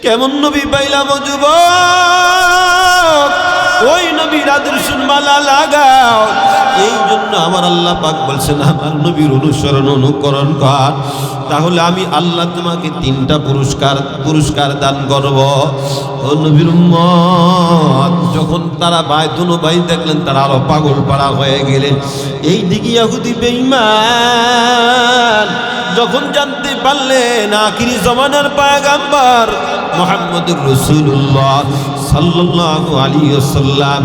কেমন নবী পাইলাম যুবক, ওই নবীর আদর্শ মালা লাগাও। এই জন্য আমার আল্লাহ পাক বলছেন আমার নবীর অনুসরণ অনুকরণ কর, তাহলে আমি আল্লাহ তোমাকে 3টা পুরস্কার দান করব। ও নবীর উম্মত, যখন তারা দুনো ভাই দেখলেন তারা আরো পাগল পাড়া হয়ে গেলেন। এই দিকে ইহুদি বেঈমান যখন জানতে পারলেন আখিরি জমানার পয়গম্বর মুহাম্মদুর রাসূলুল্লাহ সাল্লাল্লাহু আলাইহি ওয়াসাল্লাম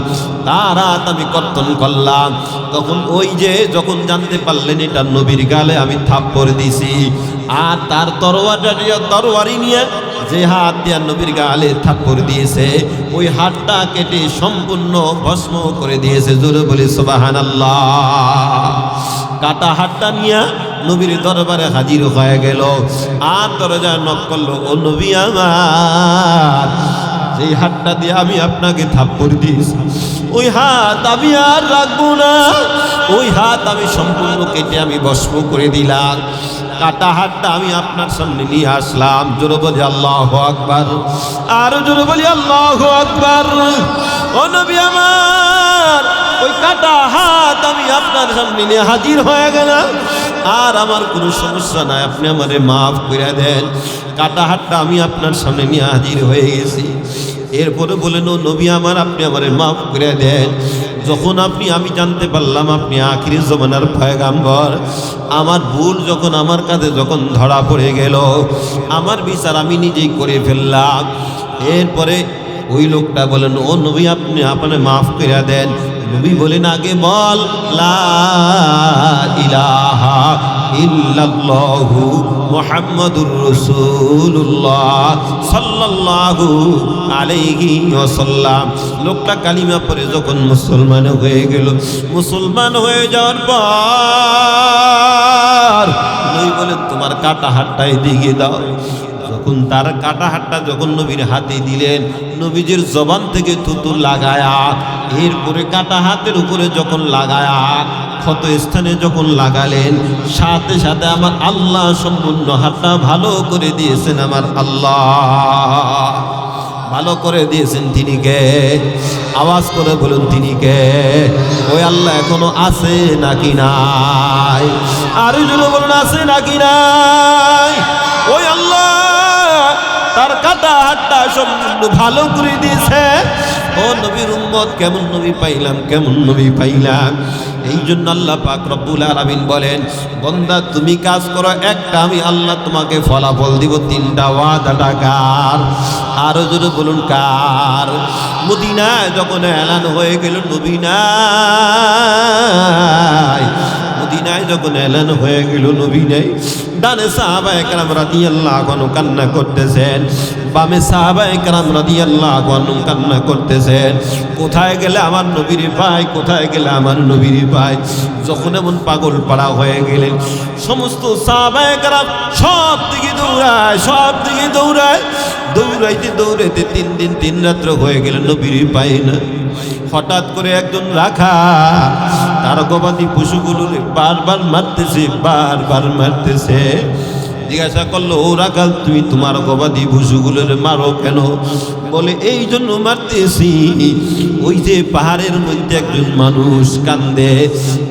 তার হাত আমি কর্তন করলাম, তখন ওই যে যখন জানতে পারলেন এটা নবীর গালে আমি থাপ্পড় দিছি, আর তার তরবারি নিয়ে যে হাত দিয়ে নবীর গালে থাপ্পড় দিয়েছে ওই হাতটা কেটে সম্পূর্ণ ভস্ম করে দিয়েছে। জোরে বলি সুবহানাল্লাহ। কাটা হাতটা নিয়ে নবীর দরবারে হাজির হয়ে গেল, আর দরজায় নক করলো, ও নবী আমার, যেই হাতটা দিয়ে আমি আপনাকে থাপ্পড় দিয়েছি ওই হাত আমি আর রাখবো না, ওই হাত আমি সম্পূর্ণ কেটে আমি ভস্ম করে দিলাম। কাটা হাতটা আমি আপনার সামনে নিয়ে আসলাম। জোরে বলি আল্লাহু আকবার, আর জোরে বলি আল্লাহু আকবার। ও নবী আমার, ওই কাটা হাত আমি আপনার সামনে নিয়ে হাজির হয়ে গেলাম, আর আমার কোনো সমস্যা নাই, আপনি আমারে মাফ করে দেন। কাটা হাতটা আমি আপনার সামনে নিয়ে হাজির হয়ে গেছি। এরপরে বলেন, ও নবী আমার, আপনি আমারে মাফ করে দেন। যখন আমি জানতে পারলাম আপনি আখিরি জমানার পয়গম্বর, আমার ভুল যখন আমার কাছে যখন ধরা পড়ে গেল, আমার বিচার আমি নিজেই করে ফেললাম। এরপরে ওই লোকটা বলেন, ও নবী আপনি আপনারে মাফ করে দেন। নবী বলেন, আগে বল লা ইলাহা ইল্লাল্লাহু মুহাম্মাদুর রাসূলুল্লাহ সাল্লাল্লাহু আলাইহি ওয়াসাল্লাম। লোকটা কালিমা পড়ে যখন মুসলমান হয়ে গেল, মুসলমান হয়ে যাওয়ার পর নবী বলেন, তোমার কাটা হাতটাই দিয়ে দাও। যখন তার কাটা হাতটা যখন নবীর হাতে দিলেন, নবীজির জবান থেকে থুতু লাগায়া, এরপরে কাটা হাতের উপরে যখন লাগায়া ক্ষত স্থানে যখন লাগালেন, সাথে সাথে আমার আল্লাহ সম্পূর্ণ হাতটা ভালো করে দিয়েছেন। আমার আল্লাহ ভালো করে দিয়েছেন। তিনি কে? আওয়াজ করে বলুন, তিনি কে? ওই আল্লাহ এখনো আছে নাকি নাই? আর জোরে বলুন, আছে নাকি নাই? ওই আল্লাহ তার কাটা হাতটা সম্পূর্ণ ভালো করে দিয়েছে। ও নবীর উম্মত, কেমন নবী পাইলাম, কেমন নবী পাইলাম। এই জন্য আল্লাহ পাক রব্বুল আলামিন বলেন, বান্দা তুমি কাজ করো একটা, আমি আল্লাহ তোমাকে ফলাফল দিব 3টা ওয়াদাটা কার? আরো জোরে বলুন কার? মদিনায় যখন এলান হয়ে গেল নবী নাই, মদিনায় যখন এলান হয়ে গেল নবী নেই, ডানে সাহাবায়ে কেরাম রাদিয়াল্লাহু আনহু কান্না করতেছেন, বামে সাহাবায়ে কেরাম রাদিয়াল্লাহু আনহু কান্না করতেছেন। কোথায় গেলে আমার নবীর পায়, কোথায় গেলে আমার নবীর পায়। যখন এমন পাগল পাড়া হয়ে গেলেন, সমস্ত সাহাবায়ে কেরাম সব দিকে দৌড়ায়, সব দিকে দৌড়ায়, দৌড়াইতে দৌড়াইতে 3 দিন 3 রাত্র হয়ে গেল, নবীর পায় না। হঠাৎ করে একজন রাখা তার গবাদি পশুগুলো বারবার মারতেছে, বারবার মারতেছে। জিজ্ঞাসা করলো, ও রাখাল, তুমি তোমার গবাদি পশুগুলোর মারো কেন? বলে, এই জন্য মারতেছি, ওই যে পাহাড়ের মধ্যে একজন মানুষ কান্দে,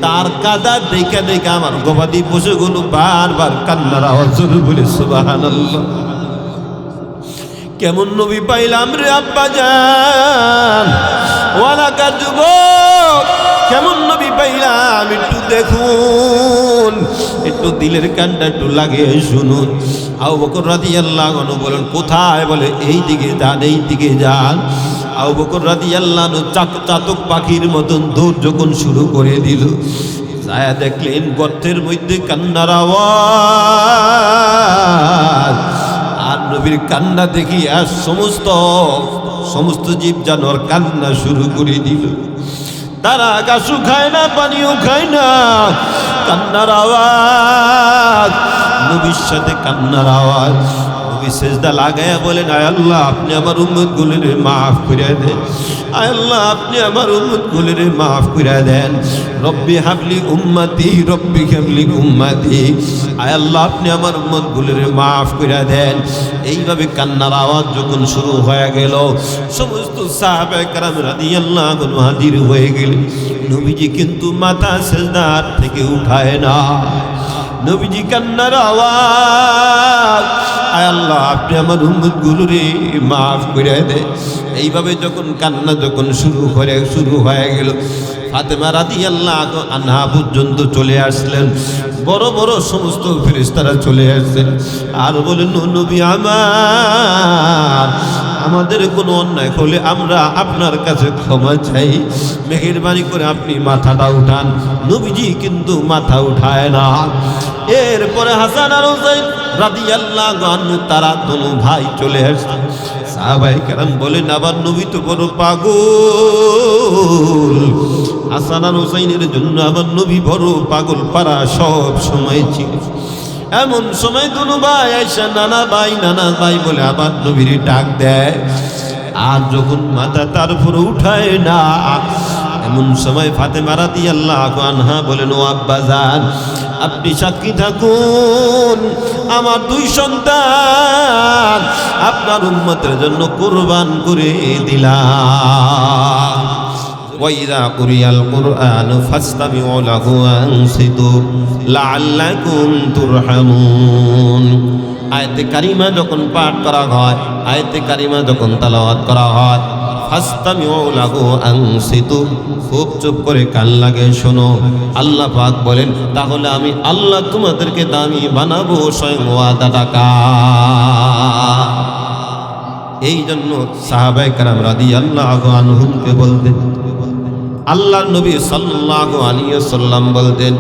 তার কাদা দেখে দেখে আমার গবাদি পশুগুলো বারবার কান্নার আওয়াজ বলে। সুবহানাল্লাহ। কেমন নবী পাইলাম রে আব্বা জান, ওয়ালাকা যুবক, কেমন নবী পাইলাম একটু দেখুন, একটু দিলের কানটা একটু লাগিয়ে শুনুন। আবু বকর রাদিয়াল্লাহু আনহু বলেন, কোথায়? বলে, এই দিকে যান, এই দিকে যান। আবু বকর রাদিয়াল্লাহু আনহু চাতক পাখির মতন দৌড় যখন শুরু করে দিল, ছায়া দেখলেন গর্তের মধ্যে কান্নার আওয়াজ। আর নবীর কান্না দেখি আর সমস্ত জীব জানোয়ার কান্না শুরু করে দিল। তারা ঘাসও খায় না, পানিও খায় না, কান্নার আওয়াজ, নবীর সাথে কান্নার আওয়াজ। নবী সেজদা লাগায়া বলেন, আয় আল্লাহ আপনি আমার উম্মতগুলির মাফ করে দেন, আয় আল্লাহ আপনি আমার উম্মতগুলির মাফ করে দেন। রব্বি হাবলি উম্মতি, রব্বি হাবলি উম্মতি, আয় আল্লাহ আপনি আমার উম্মতগুলির মাফ করে দেন। এইভাবে কান্নার আওয়াজ যখন শুরু হয়ে গেল, সমস্ত সাহাবায়ে কেরাম রাদিয়াল্লাহু আনহু হাজির হয়ে গেলেন। নবীজি কিন্তু মাথা সেজদার থেকে উঠায় না। নবীজি কান্নার আওয়াজ, আয় আল্লাহ আপনি আমার উম্মতগুলোরে মাফ করে দেন। এইভাবে যখন কান্না যখন শুরু হয়ে গেল, ফাতেমা রাদিয়াল্লাহু আনহা পর্যন্ত চলে আসলেন। বড় বড় সমস্ত ফেরেশতারা চলে আসছেন আর বলেন, নবী আমাদের কোনো অন্যায় হলে আমরা আপনার কাছে ক্ষমা চাই, মেহেরবানি করে আপনি মাথাটা উঠান। নবীজি কিন্তু মাথা উঠায় না। এরপরে হাসান আর হুসাইন রাদিয়াল্লাহু আনহু তারা দুনো ভাই চলে আসছে। সাহাবায়ে কেরাম বলেন, আবার নবী তো বড় পাগল, হাসান আর হুসাইনের জন্য আবার নবী বড় পাগল পারা সব সময় ছিল। এমন সময় দুনো ভাই আয়েশা নানা ভাই বলে আবার নবীর ডাক দেয়। আর যখন মাথা তার উপরে উঠায় না, এমন সময় ফাতেমা রাদিয়াল্লাহু আনহা বলেন, ও আব্বাজান আপনি সাক্ষী থাকুন, আমার দুই সন্তান আপনার উম্মতের জন্য কুরবান করে দিলাম। ওয়াইদা কুরিয়াল কুরআনু ফাসতামিউ লাহু ওয়ানসিতু লাআল্লাকুম তুরহামুন। আয়াতে কারিমা যখন পাঠ করা হয়, আয়াতে কারিমা যখন তেলাওয়াত করা হয়, ফাসতামিউ লাহু ওয়ানসিতু, খুব চুপ করে কান লাগে শোনো। আল্লাহ পাক বলেন, তাহলে আমি আল্লাহ তোমাদেরকে দামি বানাবো স্বয়ং ওয়াদা টাকা। এই জন্য সাহাবায়ে কেরাম রাদিয়াল্লাহু আনহুমকে বলতেন, আল্লাহর নবী সাল্লাল্লাহু আলাইহি ওয়াসাল্লাম বলতেন,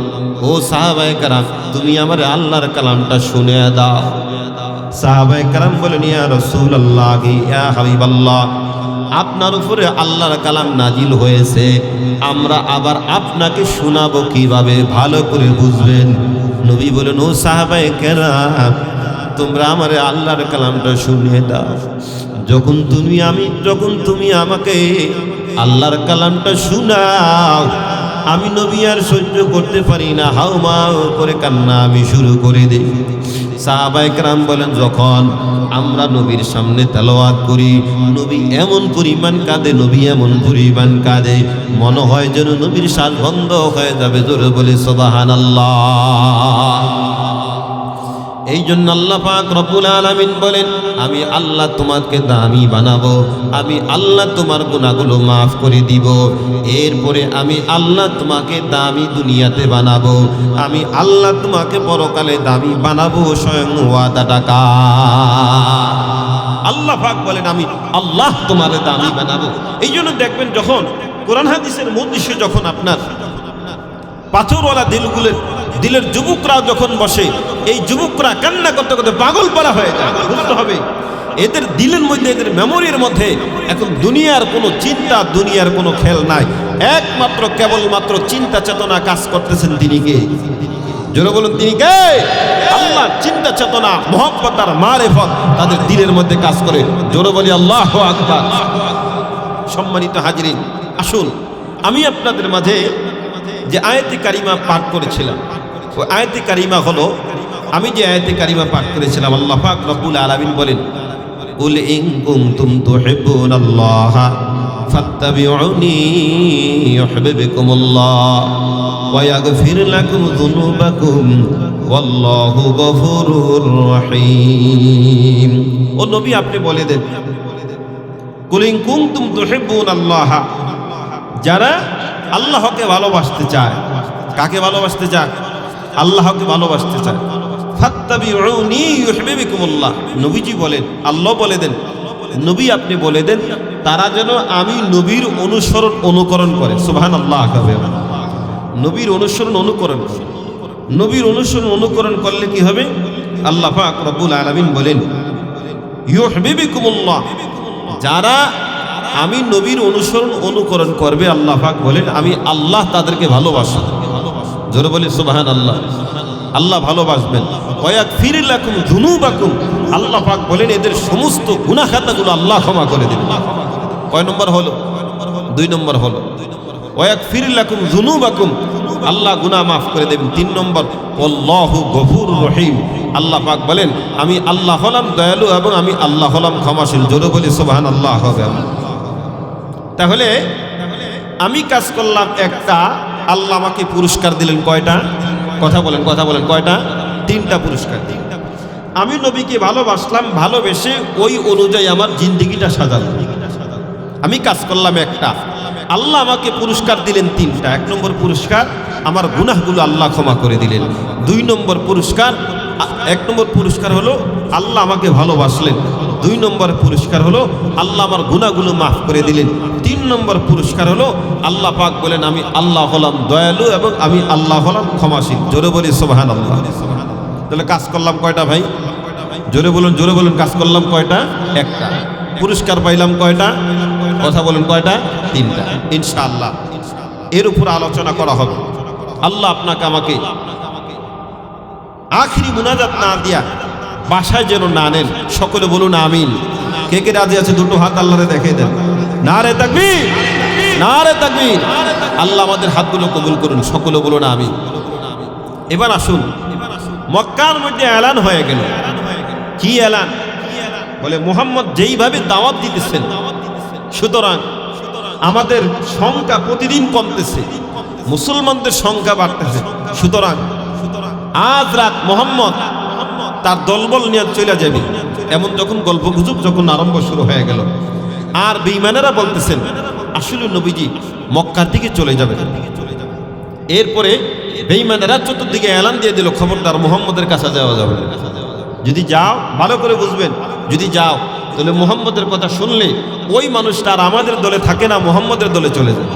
ও সাহাবায়ে কেরাম তুমি আমারে আল্লাহর কালামটা শুনে দাও। সাহাবায়ে কেরাম বলেন, ইয়া রাসূলুল্লাহ, ইয়া হাবিবাল্লাহ, আপনার উপরে আল্লাহর কালাম নাজিল হয়েছে, আমরা আবার আপনাকে শোনাবো কিভাবে, ভালো করে বুঝবেন। নবী বলেন, ও সাহাবায়ে কেরাম তোমরা আমারে আল্লাহর কালামটা শুনিয়ে দাও। যখন তুমি আমাকে আল্লাহর কালামটা শোনাও, আমি নবী আর সহ্য করতে পারি না, হাউমাউ করে কান্না আমি শুরু করে দিই। সাহাবায়ে কেরাম বলেন, যখন আমরা নবীর সামনে তেলাওয়াত করি, নবী এমন পরিমাণ কাঁদে, নবী এমন পরিমাণ কাঁদে, মনে হয় যেন নবীর শ্বাস বন্ধ হয়ে যাবে। জোরে বলে সুবহানাল্লাহ। এই জন্য আল্লাহ পাক রব্বুল আলামিন বলেন, আমি আল্লাহ তোমাকে দামি বানাবো, আমি আল্লাহ তোমার গুনাহগুলো মাফ করে দিব। এরপরে আমি আল্লাহ তোমাকে দামি দুনিয়াতে বানাবো, আমি আল্লাহ তোমাকে পরকালে দামি বানাবো স্বয়ং ওয়াদা টাকা। আল্লাহ পাক বলেন, আমি আল্লাহ তোমারে দামি বানাবো। এই জন্য দেখবেন যখন কোরআন হাদিসের মজলিসে যখন আপনার পাথরওয়ালা দিলের যুবকরা যখন বসে, এই যুবকরা কান্না করতে করতে পাগল পারা হয়ে যায়। বুঝতে হবে এদের দিলের মধ্যে, এদের মেমোরির মধ্যে এখন দুনিয়ার কোনো চিন্তা, দুনিয়ার কোনো খেল নাই, একমাত্র কেবলমাত্র চিন্তা চেতনা কাজ করতেছেন। তিনি কে? জোরে বলুন, তিনি কে? আল্লাহ। চিন্তা চেতনা, মহব্বত আর মারিফত তাদের দিলের মধ্যে কাজ করে। জোরে বলি আল্লাহু আকবার। সম্মানিত হাজিরিন, আসুন আমি আপনাদের মাঝে যে আয়াতে কারিমা পাঠ করেছিলাম, ওই আয়াতে কারিমা হলো, আমি যে আয়াতে কারিমা পাঠ করেছিলাম, আল্লাহ পাক রব্বুল আলামিন বলেন, কুল ইন কুনতুম তুহিব্বুনাল্লাহ ফাত্তাবিউনি ইউহিব্বুকুমুল্লাহ ওয়া ইয়াগফির লাকুম যুনুবাকুম ওয়াল্লাহু গফুরুর রহিম। ও নবী আপনি বলে দেন, কুল ইন কুনতুম তুহিব্বুনাল্লাহ, যারা আল্লাহকে ভালোবাসতে চায়, কাকে ভালোবাসতে চায়? আল্লাহকে ভালোবাসতে চায়। ফাত্তাবিউনি ইউহিব্বুকুমুল্লাহ, নবীজি বলেন, আল্লাহ বলে দেন, নবী আপনি বলে দেন, তারা যেন আমি নবীর অনুকরণ করে। সুবহানাল্লাহ। নবীর অনুকরণ করে। নবীর অনুকরণ করলে কি হবে? আল্লাহ পাক রব্বুল আলামিন বলেন, ইউহিব্বুকুমুল্লাহ, যারা আমি নবীর অনুকরণ করবে, আল্লাহ পাক বলেন আমি আল্লাহ তাদেরকে ভালোবাসি। জোরে বলি সুবহানাল্লাহ। আল্লাহ ভালোবাসবেন। ওয়াগফির লাকুম যুনুবাকুম, আল্লাহ পাক বলেন এদের সমস্ত গুনাহ খাতাগুলো আল্লাহ ক্ষমা করে দিবেন। কয় নম্বর হলো? 2 নম্বর হলো ওয়াগফির লাকুম যুনুবাকুম, আল্লাহ গুনাহ মাফ করে দেবেন। 3 নম্বর আল্লাহু গফুরুর রহিম, আল্লাহ পাক বলেন আমি আল্লাহ হলাম দয়ালু এবং আমি আল্লাহ হলাম ক্ষমাশীল। জোরে বলি সুবহানাল্লাহ হবে। তাহলে আমি কাজ করলাম একটা, আল্লাহ আমাকে পুরস্কার দিলেন কয়টা? কথা বলেন কয়টা? 3টা পুরস্কার। আমি নবীকে ভালোবাসলাম, ভালোবেসে ওই অনুযায়ী আমার জিন্দেগিটা সাজালাম। আমি কাজ করলাম একটা, আল্লাহ আমাকে পুরস্কার দিলেন 3টা। 1 নম্বর পুরস্কার আমার গুনাহগুলো আল্লাহ ক্ষমা করে দিলেন। 2 নম্বর পুরস্কার, 1 নম্বর পুরস্কার হলো আল্লাহ আমাকে ভালোবাসলেন। 2 নম্বর পুরস্কার হলো আল্লাহ আমার গুনাহগুলো মাফ করে দিলেন। 3 নম্বর পুরস্কার হলো আল্লাহ পাক বলেন আমি আল্লাহ হলাম দয়ালু এবং আমি আল্লাহ হলাম ক্ষমাশীল। জোরে বলি সুবহানাল্লাহ। তাহলে কাজ করলাম কয়টা ভাই? জোরে বলুন কাজ করলাম কয়টা? একটা। পুরস্কার পাইলাম কয়টা? কথা বলেন কয়টা? 3টা। ইনশাআল্লাহ এর উপর আলোচনা করা হবে। আল্লাহ আপনাকে আমাকে আখিরি মুনাজাত না দিয়া বাসায় যেন না নেন। সকলে বলুন আমিন। কে কে রাজি আছে দুটো হাত আল্লাহরে দেখিয়ে দেন। নারে তাকবীর, নারে তাকবীর। আল্লাহ আমাদের হাতগুলো কবুল করুন। সকলে বলুন আমিন। এবার আসুন, মক্কার মধ্যে এলান হয়ে গেল। কি এলান? বলে মুহাম্মদ যেইভাবে দাওয়াত দিতেছেন, সুতরাং আমাদের সংখ্যা প্রতিদিন কমতেছে, মুসলমানদের সংখ্যা বাড়তেছে। সুতরাং আজ রাত মুহাম্মদ তার দলবল নিয়ে চলে যাবে, এমন যখন গল্প গুজব যখন আরম্ভ শুরু হয়ে গেল। আর বেঈমানেরা বলতেছেন আসলে নবীজি মক্কার দিকে চলে যাবে। এরপরে বেঈমানেরা চতুর্দিকে এলান দিয়ে দিল, খবরদার মুহাম্মদের কাছে যাওয়া যাবে না। যদি যাও, ভালো করে বুঝবেন, যদি যাও তাহলে মুহাম্মদের কথা শুনলে ওই মানুষটা আর আমাদের দলে থাকে না, মুহাম্মদের দলে চলে যায়।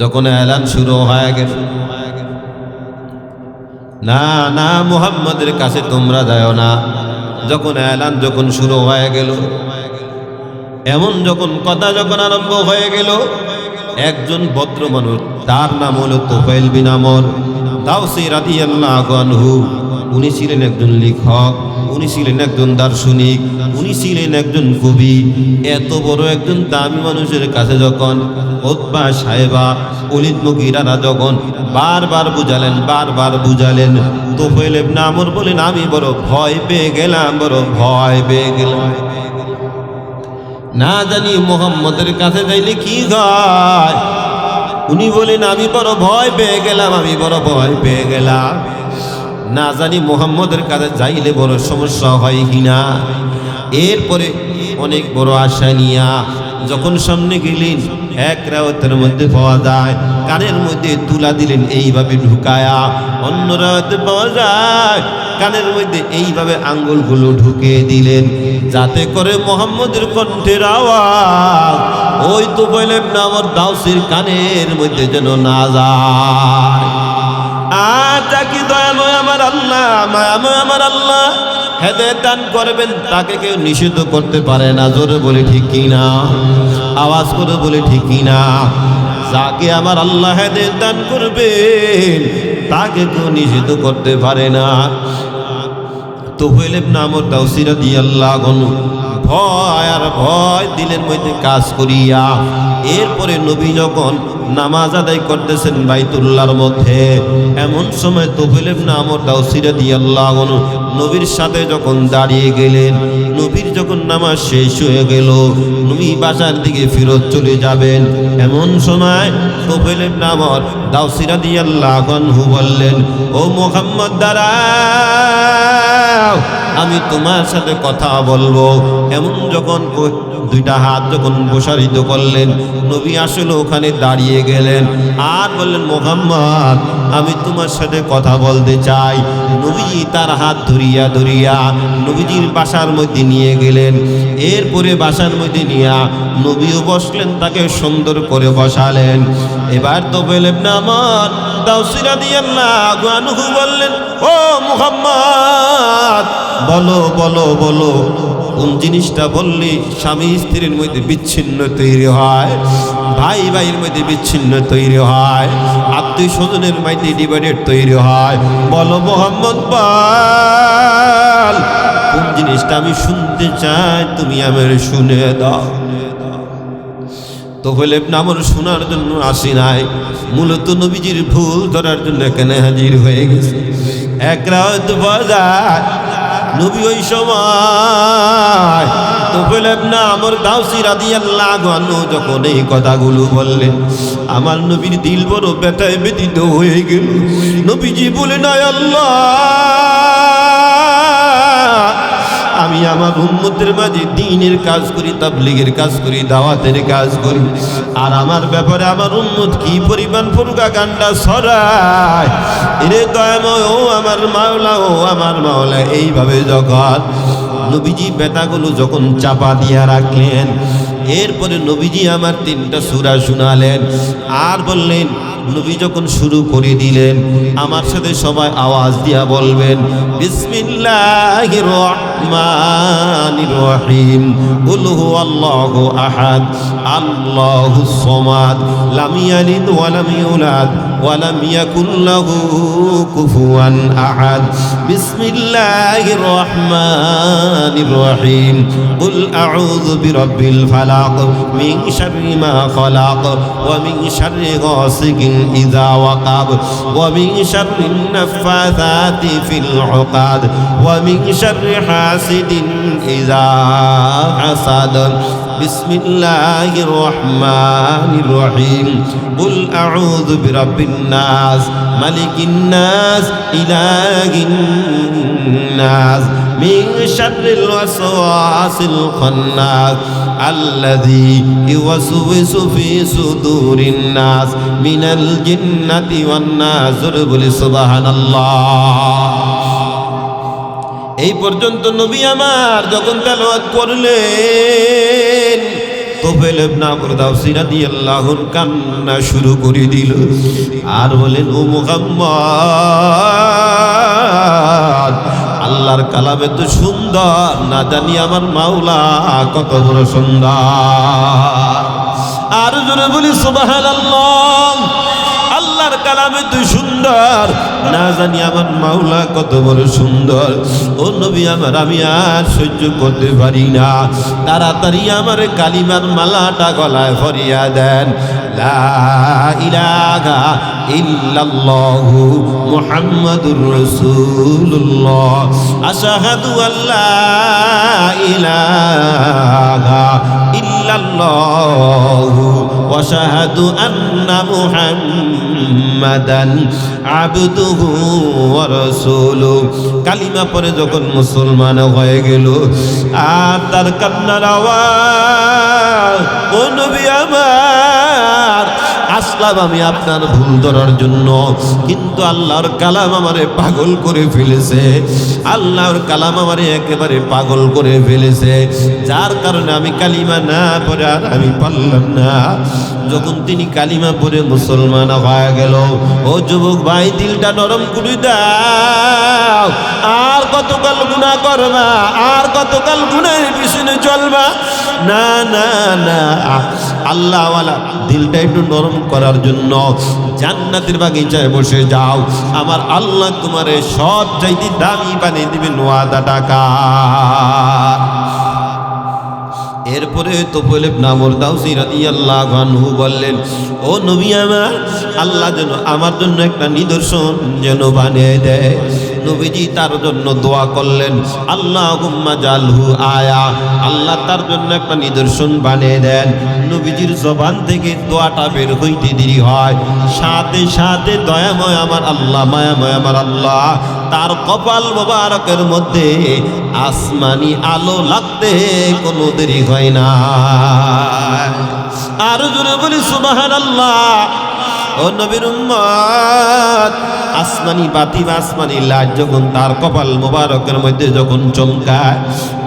যখন এলান শুরু হয়ে গেল, না না মুহাম্মদের কাছে তোমরা যাও না, যখন এলান যখন শুরু হয়ে গেল, এমন যখন কথা যখন আরম্ভ হয়ে গেল, একজন ভদ্র মানুষ, তার নাম হলো তুফাইল বিন আমর দাওসী রাদিয়াল্লাহু আনহু। উনি ছিলেন একজন লেখক, উনি ছিলেন একজন দার্শনিক, উনি ছিলেন একজন কবি। এত বড় একজন দামি মানুষের কাছে যখন উতবা সাহেবা ওলীদ মুগীরারা যখন বারবার বুঝালেন, তুফাইল ইবনে আমর বলেন আমি বড় ভয় পেয়ে গেলাম, না জানি মুহাম্মদের কাছে যাইলে কি হয়। উনি বলেন আমি বড় ভয় পেয়ে গেলাম, না জানি মুহাম্মদের কাছে যাইলে বড় সমস্যা হয় কিনা। এরপরে অনেক বড় আশা নিয়া যখন সামনে গেলেন, এক রাওয়াতের মধ্যে পাওয়া যায় কানের মধ্যে তুলা দিলেন এইভাবে ঢুকায়া, অন্য রাওয়াতে পাওয়া যায় কানের মধ্যে এইভাবে আঙ্গুলগুলো ঢুকে দিলেন, যাতে করে মুহাম্মদের কণ্ঠের আওয়াজ ওই তুফাইল ইবনে আমর দাওসীর কানের মধ্যে যেন না যায়। আজা কি দয়াময় আমার আল্লাহ, মায়াময় আমার আল্লাহ হেদায়েত দান করবেন, তাকে কেউ নিষিদ্ধ করতে পারে না। জোরে বলে ঠিক কিনা, আওয়াজ করে বলে ঠিক কিনা। যাকে আমার আল্লাহ হেদায়েত দান করবেন তাকে কেউ নিষিদ্ধ করতে পারে না। তুফাইল ইবনে আমর দাওসী রাদিয়াল্লাহু আনহু ভয় দিলের মধ্যে কাজ করিয়া, এরপরে নবী যখন নামাজ আদায় করতেছেন বাইতুল্লাহর মধ্যে, এমন সময় তুফাইল ইবনে আমর দাওসী রাদিয়াল্লাহু আনহু নবীর সাথে যখন দাঁড়িয়ে গেলেন, নবীর যখন নামাজ শেষ হয়ে গেল, নবী বাসার দিকে ফেরত চলে যাবেন, এমন সময় তুফাইল ইবনে আমর দাওসী রাদিয়াল্লাহু আনহু বললেন, ও মুহাম্মদ দাঁড়াও, আমি তোমার সাথে কথা বলবো। এমন যখন দুইটা হাত যখন প্রসারিত করলেন, নবী আসলে ওখানে দাঁড়িয়ে গেলেন আর বললেন, মুহাম্মদ আমি তোমার সাথে কথা বলতে চাই। নবীজি তার হাত ধরিয়া নবীজির বাসার মধ্যে নিয়ে গেলেন। এরপরে বাসার মধ্যে নিয়া নবীও বসলেন, তাকে সুন্দর করে বসালেন। এবার তুফাইল ইবনে আমর দাওসী রাদিয়াল্লাহু আনহু বললেন, ও মুহাম্মদ বলো কোন জিনিসটা বললে স্বামী স্ত্রীর মধ্যে বিচ্ছিন্ন তৈরি হয়, ভাই ভাইয়ের মধ্যে বিচ্ছিন্ন তৈরি হয়, আত্মীয় স্বজনের মধ্যে ডিভাইডেড তৈরি হয়? বলো মোহাম্মদ বল, কোন জিনিসটা আমি শুনতে চাই, তুমি আমার শুনে দাও। তোফায়েল ইবনে আমর শোনার জন্য আসি নাই, মূলত নবীজির ভুল ধরার জন্য এখানে হাজির হয়ে গেছে। এক রাত বাজার নবী ওই সময় তোফায়েল ইবনে আমর দাওসী রাদিয়াল্লাহু আনহু যখন এই কথাগুলো বললেন, আমার নবীর দিল বড় ব্যথায় ব্যথিত হয়ে গেল। নবীজি বলেন, আয় আল্লাহ, আমি আমার উম্মতের মাঝে দ্বীনের কাজ করি, তাবলীগের কাজ করি, দাওয়াতের কাজ করি, আর আমার ব্যাপারে আমার উম্মত কি পরিমাণ প্রোপাগান্ডা ছড়ায়। এরে দয়াময় ও আমার মাওলা, ও আমার মাওলা। এইভাবে যখন নবীজি ব্যথাগুলো যখন চাপা দিয়া রাখলেন, এরপরে নবীজি আমার 3টা সূরা শোনালেন আর বললেন, নবী যখন শুরু করে দিলেন, আমার সাথে সবাই আওয়াজ দিয়া বলবেন, বিসমিল্লাহির রহমানির রহিম, কুল হুয়াল্লাহু আহাদ, আল্লাহুস সামাদ, লাম ইয়ালিদ ওয়া লাম ইউলাদ ওয়া লাম ইয়াকুল লাহু কুফুয়ান আহাদ। বিসমিল্লাহির রহমানির রহিম, কুল আউযু বিরাব্বিল ফালাক, মিন শাররি মা খালাক, ওয়া মিন শাররি গাসিকিন إذا وقب، ومن شر النفاثات في العقد، ومن شر حاسد إذا حسد. بسم الله الرحمن الرحيم، قل أعوذ برب الناس، ملك الناس، إله الناس، من شر الوسواس الخناس الذي يوسوس في صدور الناس من الجنة والناس. বলি সুবহানাল্লাহ। এই পর্যন্ত নবী আমার যখন তেলাওয়াত করলেন, তোফায়েল ইবনে আমর দাওসী রাদিয়াল্লাহু আনহু কান্না শুরু করে দিল আর বলেন, ও মুহাম্মদ, আল্লাহর কালাম এত সুন্দর, না জানি আমার মাওলা কত বড় সুন্দর। আর জোরে বলি সুবহানাল্লাহ। আল্লাহর কালাম এত সুন্দর, না জানি আমার মাওলা কত বড় সুন্দর। ও নবী আমার, আমি আর সহ্য করতে পারি না, তাড়াতাড়ি আমার কালিমার মালাটা গলায় পরিয়ে দেন। লা ইলাহা ইল্লাল্লাহু মুহাম্মাদুর রাসূলুল্লাহ, আশহাদু আল্লা ইলাহা ইল্লাল্লাহু ওয়া আশহাদু আন্না মুহাম্মাদান আবদুহু ওয়া রাসূলুহু। কালিমা পরে যখন মুসলমান হয়ে গেল, আর তার কান্নার আওয়াজ, ও নবী আমার, আসলাম আমি আপনার ভুল ধরার জন্য, কিন্তু আল্লাহর কালাম আমারে পাগল করে ফেলেছে, আল্লাহর কালাম আমারে একেবারে পাগল করে ফেলেছে, যার কারণে আমি কালিমা না পড়ে আর আমি পারলাম না। যখন তিনি কালিমা পড়ে মুসলমান হয়ে গেল, ও যুবক ভাই, দিলটা নরম করে দাও। আর কতকাল গুনাহ করবা, আর কতকাল গুনাহের পিছনে চলবা? না না না, আল্লাহওয়ালা দিলটা একটু নরম করার জন্য জান্নাতের বাগিচায় বসে যাও, আমার আল্লাহ তোমারে সব চাইতে দামি বানিয়ে দিবেন ওয়াদা টাকা। এরপরে তোফায়েল ইবনে আমর দাওসী রাদিয়াল্লাহু আনহু বললেন, ও নবী আমার, আল্লাহ যেন আমার জন্য একটা নিদর্শন যেন বানিয়ে দেয়। নবীজি তার জন্য দোয়া করলেন, আল্লাহুম্মা জালহু আয়া, আল্লাহ তার জন্য একটা নিদর্শন বানিয়ে দেন। নবীজির জবান থেকে দোয়াটা বের হইতে দেরি হয়, সাথে সাথে দয়াময় আমার আল্লাহ, মায়াময় আমার আল্লাহ, তার কপাল মোবারকের মধ্যে আসমানি আলো লাগতে কোনো দেরি হয় না। আর জোরে বলি সুবহানাল্লাহ। ও নবীর উম্মত, আসমানি বাতি বা আসমানি লাইট যখন তার কপাল মোবারকের মধ্যে যখন চমকায়,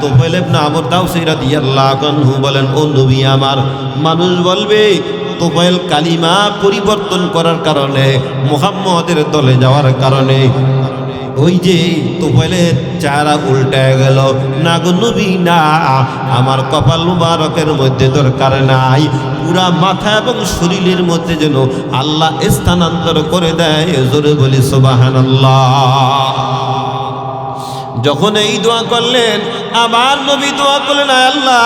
তোফায়েল ইবনে আমর দাওসী রাদিয়াল্লাহু আনহু বলেন, ও নবী আমার, মানুষ বলবে তোফায়েল কালিমা পরিবর্তন করার কারণে, মুহাম্মদের দলে যাওয়ার কারণে ওই যে তোফাইলের চেহারা উল্টে গেল, না গো নবী না, আমার কপাল মুবারকের মধ্যে দরকার নাই, পুরা মাথা এবং শরীরের মধ্যে যেন আল্লাহ স্থানান্তর করে দেয়। জোরে বলি সুবহানাল্লাহ। যখন এই দোয়া করলেন, আবার নবী দোয়া করলেন, আল্লাহ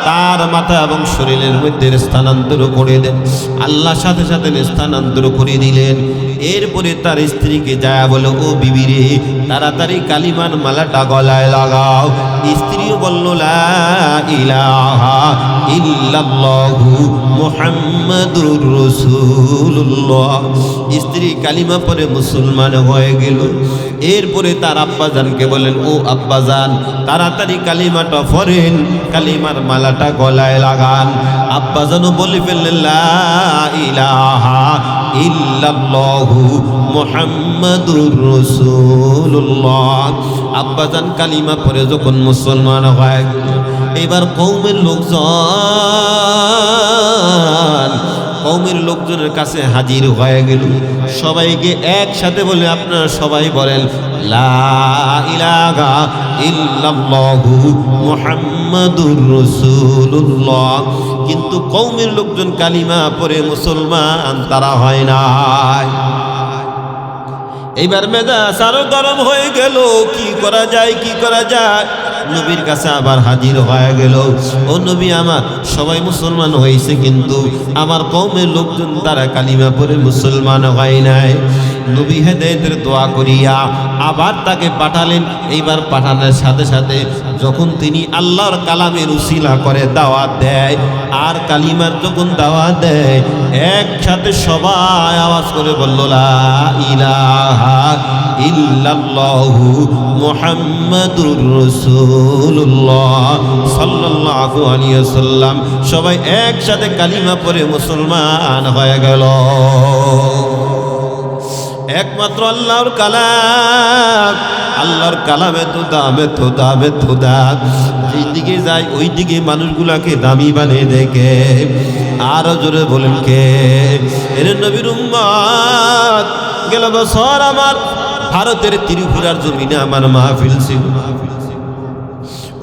তার মাথা এবং শরীরের মধ্যে স্থানান্তর করে দেন। আল্লাহ সাথে সাথে স্থানান্তর করে দিলেন। এরপরে তার স্ত্রীকে যায় বলে, ও বিবি রে, তাড়াতাড়ি কালিমার মালাটা গলায় লাগাও। স্ত্রীও বলল, লা ইলাহা ইল্লাল্লাহু মুহাম্মাদুর রাসূলুল্লাহ। স্ত্রী কালিমা পরে মুসলমান হয়ে গেল। এরপরে তার আব্বাজানকে বলেন, ও আব্বাজান, তাড়াতাড়ি কালিমাটা পড়েন, কালিমার মালাটা গলায় লাগান। আব্বাজানও বলে ফেললেন, লা ইলাহা ইল্লাল্লাহু মুহাম্মাদুর রাসূলুল্লাহ। আব্বাজান কালিমা পড়ে যখন মুসলমান হয়ে গেল, এবার কওমের লোকজনের কাছে হাজির হয়ে গেল। সবাইকে একসাথে বলে, আপনারা সবাই বলেন, লা ইলাহা ইল্লাল্লাহু মুহাম্মাদুর রাসূলুল্লাহ। কিন্তু কওমের লোকজন কালিমা পড়ে মুসলমান তারা হয় নাই। এইবার মেজাজ আরো গরম হয়ে গেল, কি করা যায়, কি করা যায়। নবীর কাছে আবার হাজির হয়ে গেল, ও নবী আমার সবাই মুসলমান হয়েছে, কিন্তু আমার কওমের লোকজন তারা কালিমা পড়ে মুসলমান হয় নাই। নবী হেদায়েতের দোয়া করিয়া আবার তাকে পাঠালেন। এইবার পাঠানোর সাথে সাথে যখন তিনি আল্লাহর কালামের উসিলা করে দাওয়াত দেয়, আর কালিমার যখন দাওয়াত দেয়, একসাথে সবাই আওয়াজ করে বলল, লা ইলাহা ইল্লাল্লাহু মুহাম্মাদুর রাসূলুল্লাহ সাল্লাল্লাহু আলাইহি ওয়াসাল্লাম। সবাই একসাথে কালিমা পড়ে মুসলমান হয়ে গেল। একমাত্র আল্লাহর কালাম, আল্লাহর কালামে তো দাম, এত দাম, এত দাম। যেদিকে যায় ওই দিকে মানুষগুলাকে দামি বানিয়ে দেখে। আরো জোরে বলেন কে? এর নবীর উম্মত। গেল বছর আমার ভারতের ত্রিপুরার জমিনে আমার মাহফিল ছিল।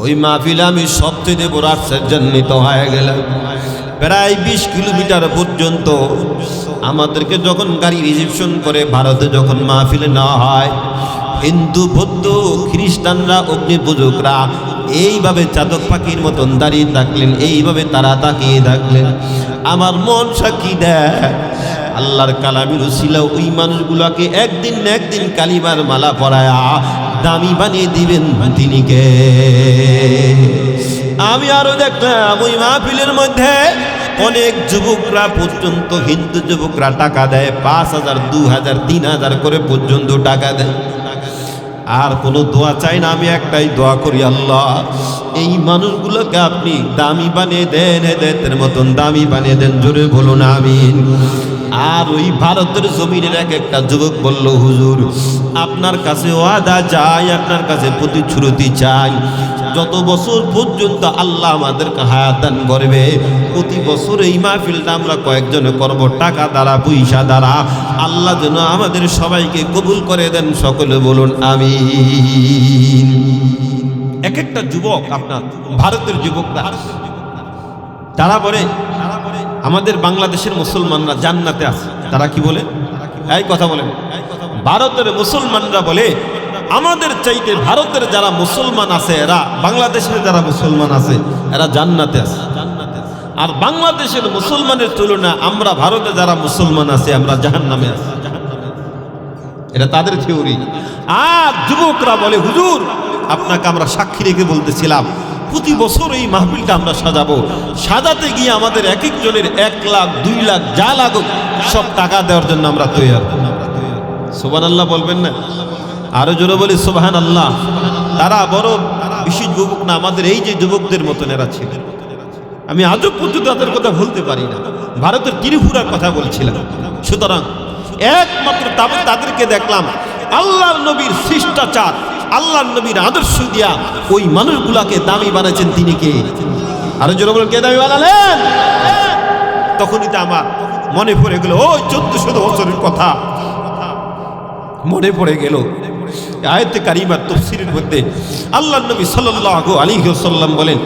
ওই মাহফিলে আমি সবচেয়ে বড় আশ্চর্যান্বিত হয়ে গেলাম। প্রায় 20 কিলোমিটার পর্যন্ত আমাদেরকে যখন গাড়ি রিসেপশন করে ভারতে যখন মাহফিলে নেওয়া হয়, হিন্দু, বৌদ্ধ, খ্রিস্টানরা, অগ্নিপূজকরা এইভাবে চাতক পাখির মতন দাঁড়িয়ে থাকলেন, এইভাবে তারা তাকিয়ে থাকলেন। আমার মন সাক্ষী দেয়, আল্লাহর কালামের উসিলা ওই মানুষগুলোকে একদিন না একদিন কালিমার মালা পরায়া দামি বানিয়ে দিবেন তিনি কে। আমি আরো দেখলাম ওই মাহফিলের মধ্যে অনেক যুবকরা পর্যন্ত, হিন্দু যুবকরা টাকা দেয়, 5,000, 2,000, 3,000 করে পর্যন্ত টাকা দেয়। আর কোনো দোয়া চাই না, আমি একটাই দোয়া করি, আল্লাহ এই মানুষগুলোকে আপনি দামি বানিয়ে দেন, হেদায়েতের মতন দামি বানিয়ে দেন। জোরে বলুন আমিন। আর ওই ভারতের জমিনের একটা যুবক বলল, হুজুর আপনার কাছে ওয়াদা চাই, আপনার কাছে প্রতিশ্রুতি চাই, যত বছর পর্যন্ত আল্লাহ আমাদেরকে হায়াত দান করবে, প্রতি বছর এই মাহফিলটা আমরা কয়েকজনে করব, টাকা দ্বারা, পয়সা দ্বারা। আল্লাহ যেন আমাদের সবাইকে কবুল করে দেন। সকলে বলুন আমিন। এক একটা যুবক, আপনার ভারতের যুবকরা, তারা বলে আমাদের বাংলাদেশের মুসলমানরা জান্নাতে আছে। তারা কি বলে? এই কথা বলেন। ভারতের মুসলমানরা বলে আমাদের চাইতে ভারতের যারা মুসলমান আছে, এরা বাংলাদেশের যারা মুসলমান আছে এরা জান্নাতে আছে। আর বাংলাদেশের মুসলমানের তুলনা আমরা ভারতে যারা মুসলমান আছে আমরা জাহান্নামে আছি। এটা তাদের থিওরি। আর যুবকরা বলে, হুজুর আপনাকে আমরা সাক্ষী রেখে বলতেছিলাম, প্রতি বছর এই মাহফিলটা আমরা সাজাবো, সাজাতে গিয়ে আমাদের এক একজনের 1 লাখ 2 লাখ যা লাগুক সব টাকা দেওয়ার জন্য আমরা তৈরি। সুবহানাল্লাহ বলবেন না? আরো জোরে বলি সুবহানাল্লাহ। তারা বড় বেশি যুবক না, আমাদের এই যে যুবকদের মতন এরা ছিল। আমি আজও পর্যন্ত তাদের কথা বলতে পারি না। ভারতের ত্রিপুরার কথা বলছিলাম। সুতরাং একমাত্র তাদেরকে দেখলাম আল্লাহর নবীর শিষ্টাচার, আল্লাহর নবীর আদর্শ দিয়া ওই মানুষগুলাকে দামি বানাচ্ছেন তিনি কে? আরো জোরে বলেন, কে দামি বানালেন? তখনই তো আমার মনে পড়ে গেল ওই 1400 বছরের কথা মনে পড়ে গেল। আয়াতে কারিমার তাফসীরের মধ্যে আল্লাহর নবী সাল্লাল্লাহু আলাইহি ওয়াসাল্লাম বলেন,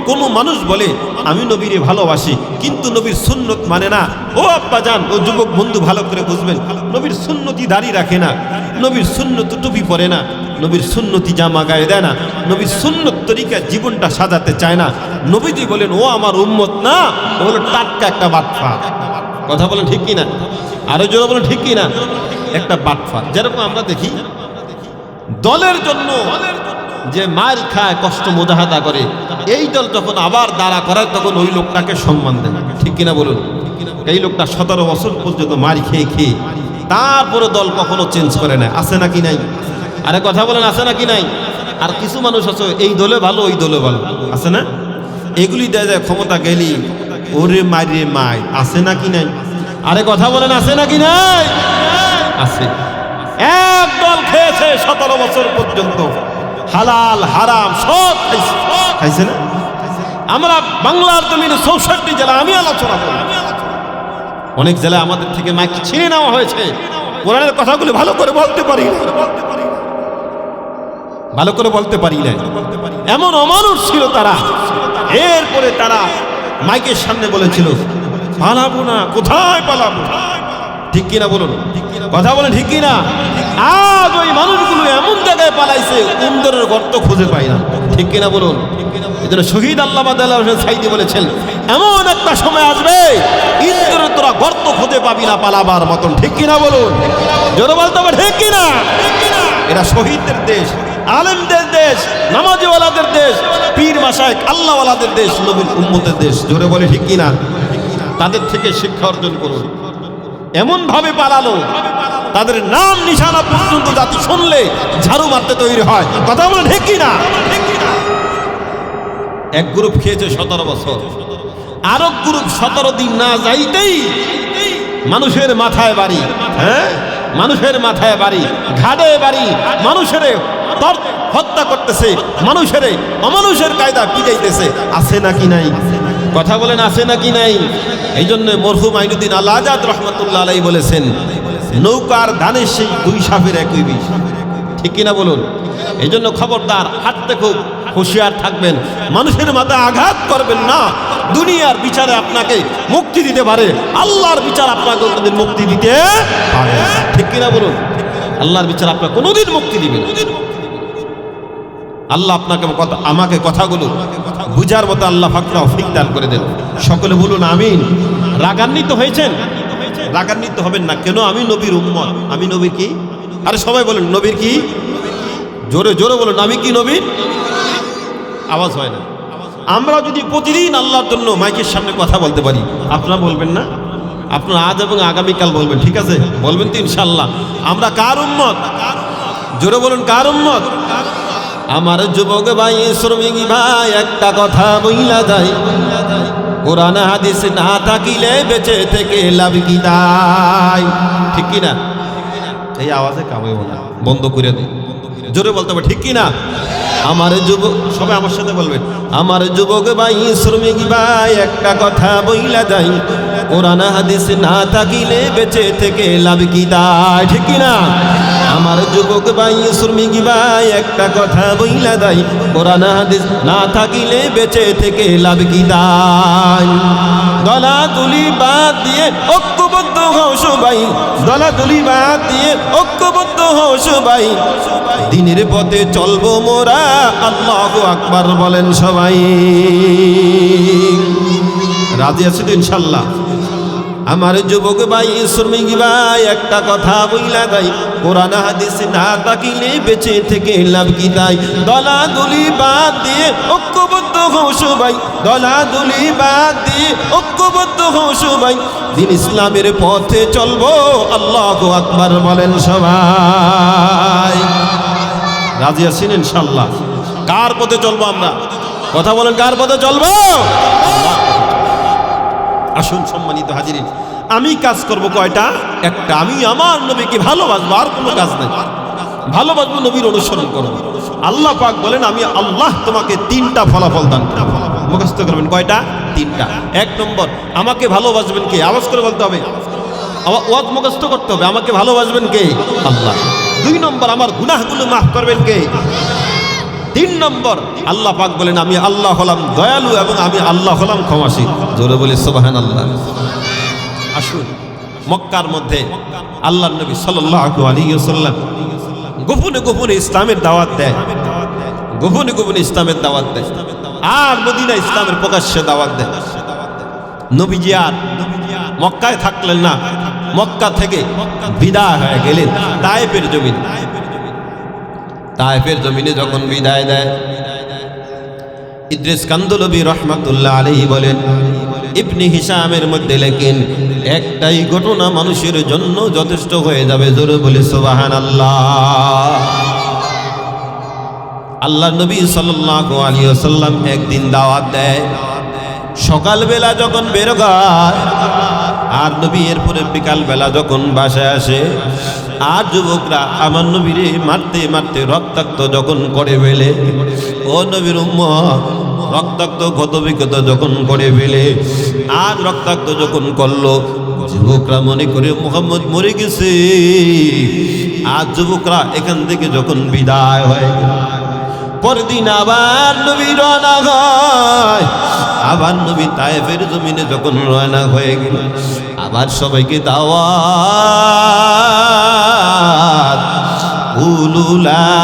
কোন মানুষ বলে আমি নবীরে ভালোবাসি কিন্তু নবীর সুন্নত মানে না, ও আব্বাজান ও যুবক বন্ধু ভালো করে বুঝবেন, নবীর সুন্নতি দাড়ি রাখে না, নবীর সুন্নত টুপি পরে না, নবীর সুন্নতি জামা গায়ে দেয় না, নবীর সুন্নত তরিকা জীবনটা সাজাতে চায় না, নবীজি বলেন ও আমার উম্মত না, ও হলো টাটকা একটা বাটফার। কথা বলেন ঠিক কিনা? আরো জোরে বলেন ঠিক কিনা? একটা বাটফার। যেরকম আমরা দেখি দলের জন্য যে মার খায়, কষ্ট মুজাহাদা করে, এই দল যখন আবার দাঁড়া করায় তখন ওই লোকটাকে সম্মান দেয়, ঠিক কিনা বলুন? এই লোকটা 17 বছর পর্যন্ত মার খেয়ে খেয়ে তারপরে দল কখনো চেঞ্জ করে না, আছে নাকি নাই? আরে কথা বলেন, আছে নাকি নাই? আর কিছু মানুষ আছে এই দলে ভালো ওই দলে ভালো, আছে না? এগুলি দেয় যায় ক্ষমতা গেলি ওরে মাইরে মাই, আছে নাকি নাই? আরে কথা বলেন, আছে নাকি নাই? আছে। এক দল খেয়েছে 17 বছর পর্যন্ত, হালাল হারাম সব খাইছে না? আমরা বাংলার জমিনে 64 জেলা, আমি আলোচনা করি, অনেক জেলায় আমাদের থেকে মাইক ছিনে নেওয়া হয়েছে, কোরআনের কথাগুলো ভালো করে বলতে পারি না, ভালো করে বলতে পারি না, এমন অমানুষ ছিল তারা। এরপরে তারা মাইকের সামনে বলেছিল পালাবো না, কোথায় পালাবো? ঠিক কিনা বলুন? কথা বলেন ঠিক কিনা? আজ ওই মানুষগুলো এমন জায়গায় পালাইছে উন্দরের গর্ত খুঁজে পায় না, ঠিক কিনা বলুন? এই জন্য শহীদ আল্লামা দেলাওয়ার হোসেন সাইদি বলেছেন এমন একটা সময় আসবে ইন্দরের তোরা গর্ত খুঁজে পাবি না পালাবার মতন, ঠিক কিনা বলুন? জোরে বলতে হবে ঠিক কিনা? এরা শহীদদের দেশ, আলেমদের দেশ, নামাজিওয়ালাদের দেশ, পীর মাশায়েখ আল্লাহওয়ালাদের দেশ, নবীর উম্মতের দেশ। জোরে বলে ঠিক কিনা? তাদের থেকে শিক্ষা অর্জন করুন। এমন ভাবে পালালো তাদের নাম নিশানা পর্যন্ত জাতি শুনলে ঝাড়ু মারতে তৈরি হয়। কথা বলে ঠিক কিনা? এক গ্রুপ খেয়েছে 17 বছর, আরেক গ্রুপ 17 দিন না যাইতেই মানুষের মাথায় বাড়ি, হ্যাঁ মানুষের মাথায় বাড়ি, ঘাড়ে বাড়ি, মানুষের হত্যা করতেছে, মানুষের অমানুষের কায়দা পিটাইতেছে, আছে নাকি নাই? কথা বলেন, আছে নাকি নাই? এই জন্য মরহুম আইনুদ্দিন আল আজাদ রহমতুল্লাহ আলাইহি বলেছেন নৌকার ধানের সেই 2 সাপের একই বিষ, ঠিক কিনা বলুন? এই জন্য খবরদার, হাঁটতে খুব হুঁশিয়ার থাকবেন, মানুষের মাথায় আঘাত করবেন না। দুনিয়ার বিচারে আপনাকে মুক্তি দিতে পারে, আল্লাহর বিচার আপনাকে কোনোদিন মুক্তি দিতে পারে, ঠিক কিনা বলুন? আল্লাহর বিচার আপনাকে কোনোদিন মুক্তি দিবে না। আল্লাহ আপনাকে আমাকে কথাগুলো বুঝার মতো আল্লাহ পাক তৌফিক দান করে দেন। সকলে বলুন আমিন। রাগান্বিত হয়েছেন? রাগান্বিত হবেন না। কেন? আমি নবীর উম্মত। আমি নবীর কি? আরে সবাই বলেন নবীর কি? জোরে জোরে বলুন, আমি কি নবীর? আওয়াজ হয় না। আমরা যদি প্রতিদিন আল্লাহর জন্য মাইকের সামনে কথা বলতে পারি, আপনারা বলবেন না? আপনারা আজ এবং আগামীকাল বলবেন, ঠিক আছে? বলবেন তো ইনশাআল্লাহ। আমরা কার উম্মত? জোরে বলুন, কার উম্মত? আমার যুবক ভাই, শ্রমিক ভাই, একটা কথা বইলা যায়, কোরআন হাদিস না থাকিলে বেঁচে থেকে লাভ কি তাই, ঠিক কিনা? এই আওয়াজে কামাইব না, বন্ধ করে দিই। জোরে বলতে হবে, ঠিক কিনা? আমার যুবক, সবাই আমার সাথে বলবেন, আমার যুবক ভাই, শ্রমিক ভাই, একটা কথা বইলা যায়, কোরআন হাদিস না থাকিলে বেঁচে থেকে লাভ কি তাই, ঠিক কিনা? আমার যুবক ভাই, শ্রমিক ভাই, একটা কথা বইলা দেয়, কোরআন হাদিস না থাকিলে বেঁচে থেকে লাভ কি তাই? দলাদলি বাদ দিয়ে ঐক্যবদ্ধ হও সবাই, দলাদলি বাদ দিয়ে ঐক্যবদ্ধ হও সবাই, দিনের পথে চলবো মোরা, আল্লাহু আকবার বলেন সবাই। রাজি আছি তো ইনশাআল্লাহ? আমার যুবক ভাই, শ্রমিক ভাই, একটা কথা বইলা দেয়, কোরআন হাদিস না থাকিলে বেঁচে থেকে লাভ কি তাই? দলাদলি বাদ দিয়ে ঐক্যবদ্ধ হও সবাই, দলাদলি বাদ দিয়ে ঐক্যবদ্ধ হও সবাই, দিন ইসলামের পথে চলবো, আল্লাহু আকবার বলেন সবাই। রাজি আছেন ইনশাআল্লাহ? কার পথে চলবো আমরা? কথা বলেন, কার পথে চলবো? আসুন সম্মানিত হাজিরিন, আমি কাজ করব কয়টা? একটা। আমি আমার নবীকে ভালোবাসবো, আর কোনো কাজ নেই। ভালোবাসবো, নবীর অনুসরণ করব। আল্লাহ পাক বলেন আমি আল্লাহ তোমাকে 3টা ফলাফল দান করব। মুখস্থ করবেন কয়টা? 3টা। 1 নম্বর, আমাকে ভালোবাসবেন কে? আওয়াজ করে বলতে হবে, ওয়াজ মুখস্থ করতে হবে। আমাকে ভালোবাসবেন কে? আল্লাহ। 2 নম্বর আমার গুনাহগুলো মাফ করবেন কে? 3 নম্বর আল্লাহ পাক বলেন আমি আল্লাহ হলাম দয়ালু এবং আমি আল্লাহ হলাম ক্ষমাশীল। জোরে বলি সুবহানাল্লাহ। আসুন মক্কার মধ্যে আল্লাহর নবী সাল্লাল্লাহু আলাইহি ওয়াসাল্লাম গোপনে গোপনে ইসলামের দাওয়াত দেয়, গোপনে গোপনে ইসলামের দাওয়াত দেয়, আর মদিনা ইসলামের প্রকাশ্যে দাওয়াত দেয়। নবীজি আর মক্কায় থাকলেন না, মক্কা থেকে বিদায় হয়ে গেলেন তায়েফের জমিনে। তায়েফের জমিনে যখন বিদায় দেয়, ইদ্রিস কান্দলবী রহমাতুল্লাহ আলাইহি বলেন, ইবনে হিশামের মধ্যে লেখেন একটাই ঘটনা মানুষের জন্য যথেষ্ট হয়ে যাবে। জোরে বলি সুবহানাল্লাহ। আল্লাহ নবী সাল্লাল্লাহু আলাইহি ওয়াসাল্লাম একদিন দাওয়াত দেয়, সকালবেলা যখন বের হয়, আর নবী এরপরে বিকালবেলা যখন বাসায় আসে, আর যুবকরা আমার নবীরে মারতে মারতে রক্তাক্ত যখন করে ফেলে, ও নবীর উম্মত রক্তাক্ত ক্ষত বিক্ষত যখন করে ফেলে, আর রক্তাক্ত যখন করলো, যুবকরা মনে করে মুহাম্মদ মরে গেছে। আর যুবকরা এখান থেকে যখন বিদায় হয়, পরদিন আবার নবী রওনা হয়, আবার নবী তায়েফের জমিনে যখন রওনা হয়ে গেল, আবার সবাইকে দাওয়াত, কুলু লা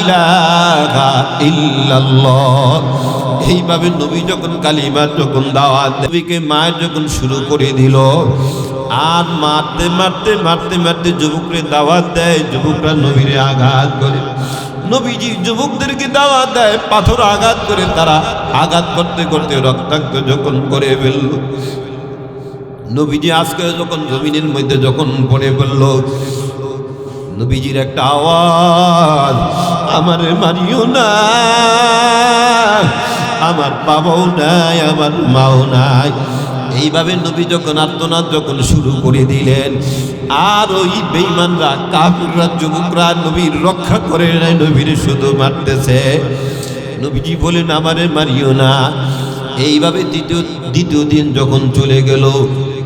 ইলাহা ইল্লাল্লাহ। এইভাবে নবী যখন কালিমার যখন দাওয়াত, নবীকে মায়ের যখন শুরু করে দিল, আর মারতে মারতে মারতে মারতে যুবকরে দাওয়াত দেয়, যুবকরা নবীরে আঘাত করে। নবীজি যুবকদেরকে দাওয়াত দেয়, পাথর আঘাত করে, তারা আঘাত করতে করতে রক্তাক্ত যখন করে ফেলল। নবীজি আজকে যখন জমিনের মধ্যে যখন পড়ে ফেলল, নবীজির একটা আওয়াজ, আমার মারিও না, আমার বাবাও নাই, আমার মাও নাই। এইভাবে নবী যখন আর্তনাদ যখন শুরু করে দিলেন, আর ওই বেঈমানরা কাফিররা যুবকরা নবীর রক্ষা করে নাই, নবীর শুধু মারতেছে। নবীজি বলেন আমারে মারিও না। এইভাবে দ্বিতীয় দিন যখন চলে গেল,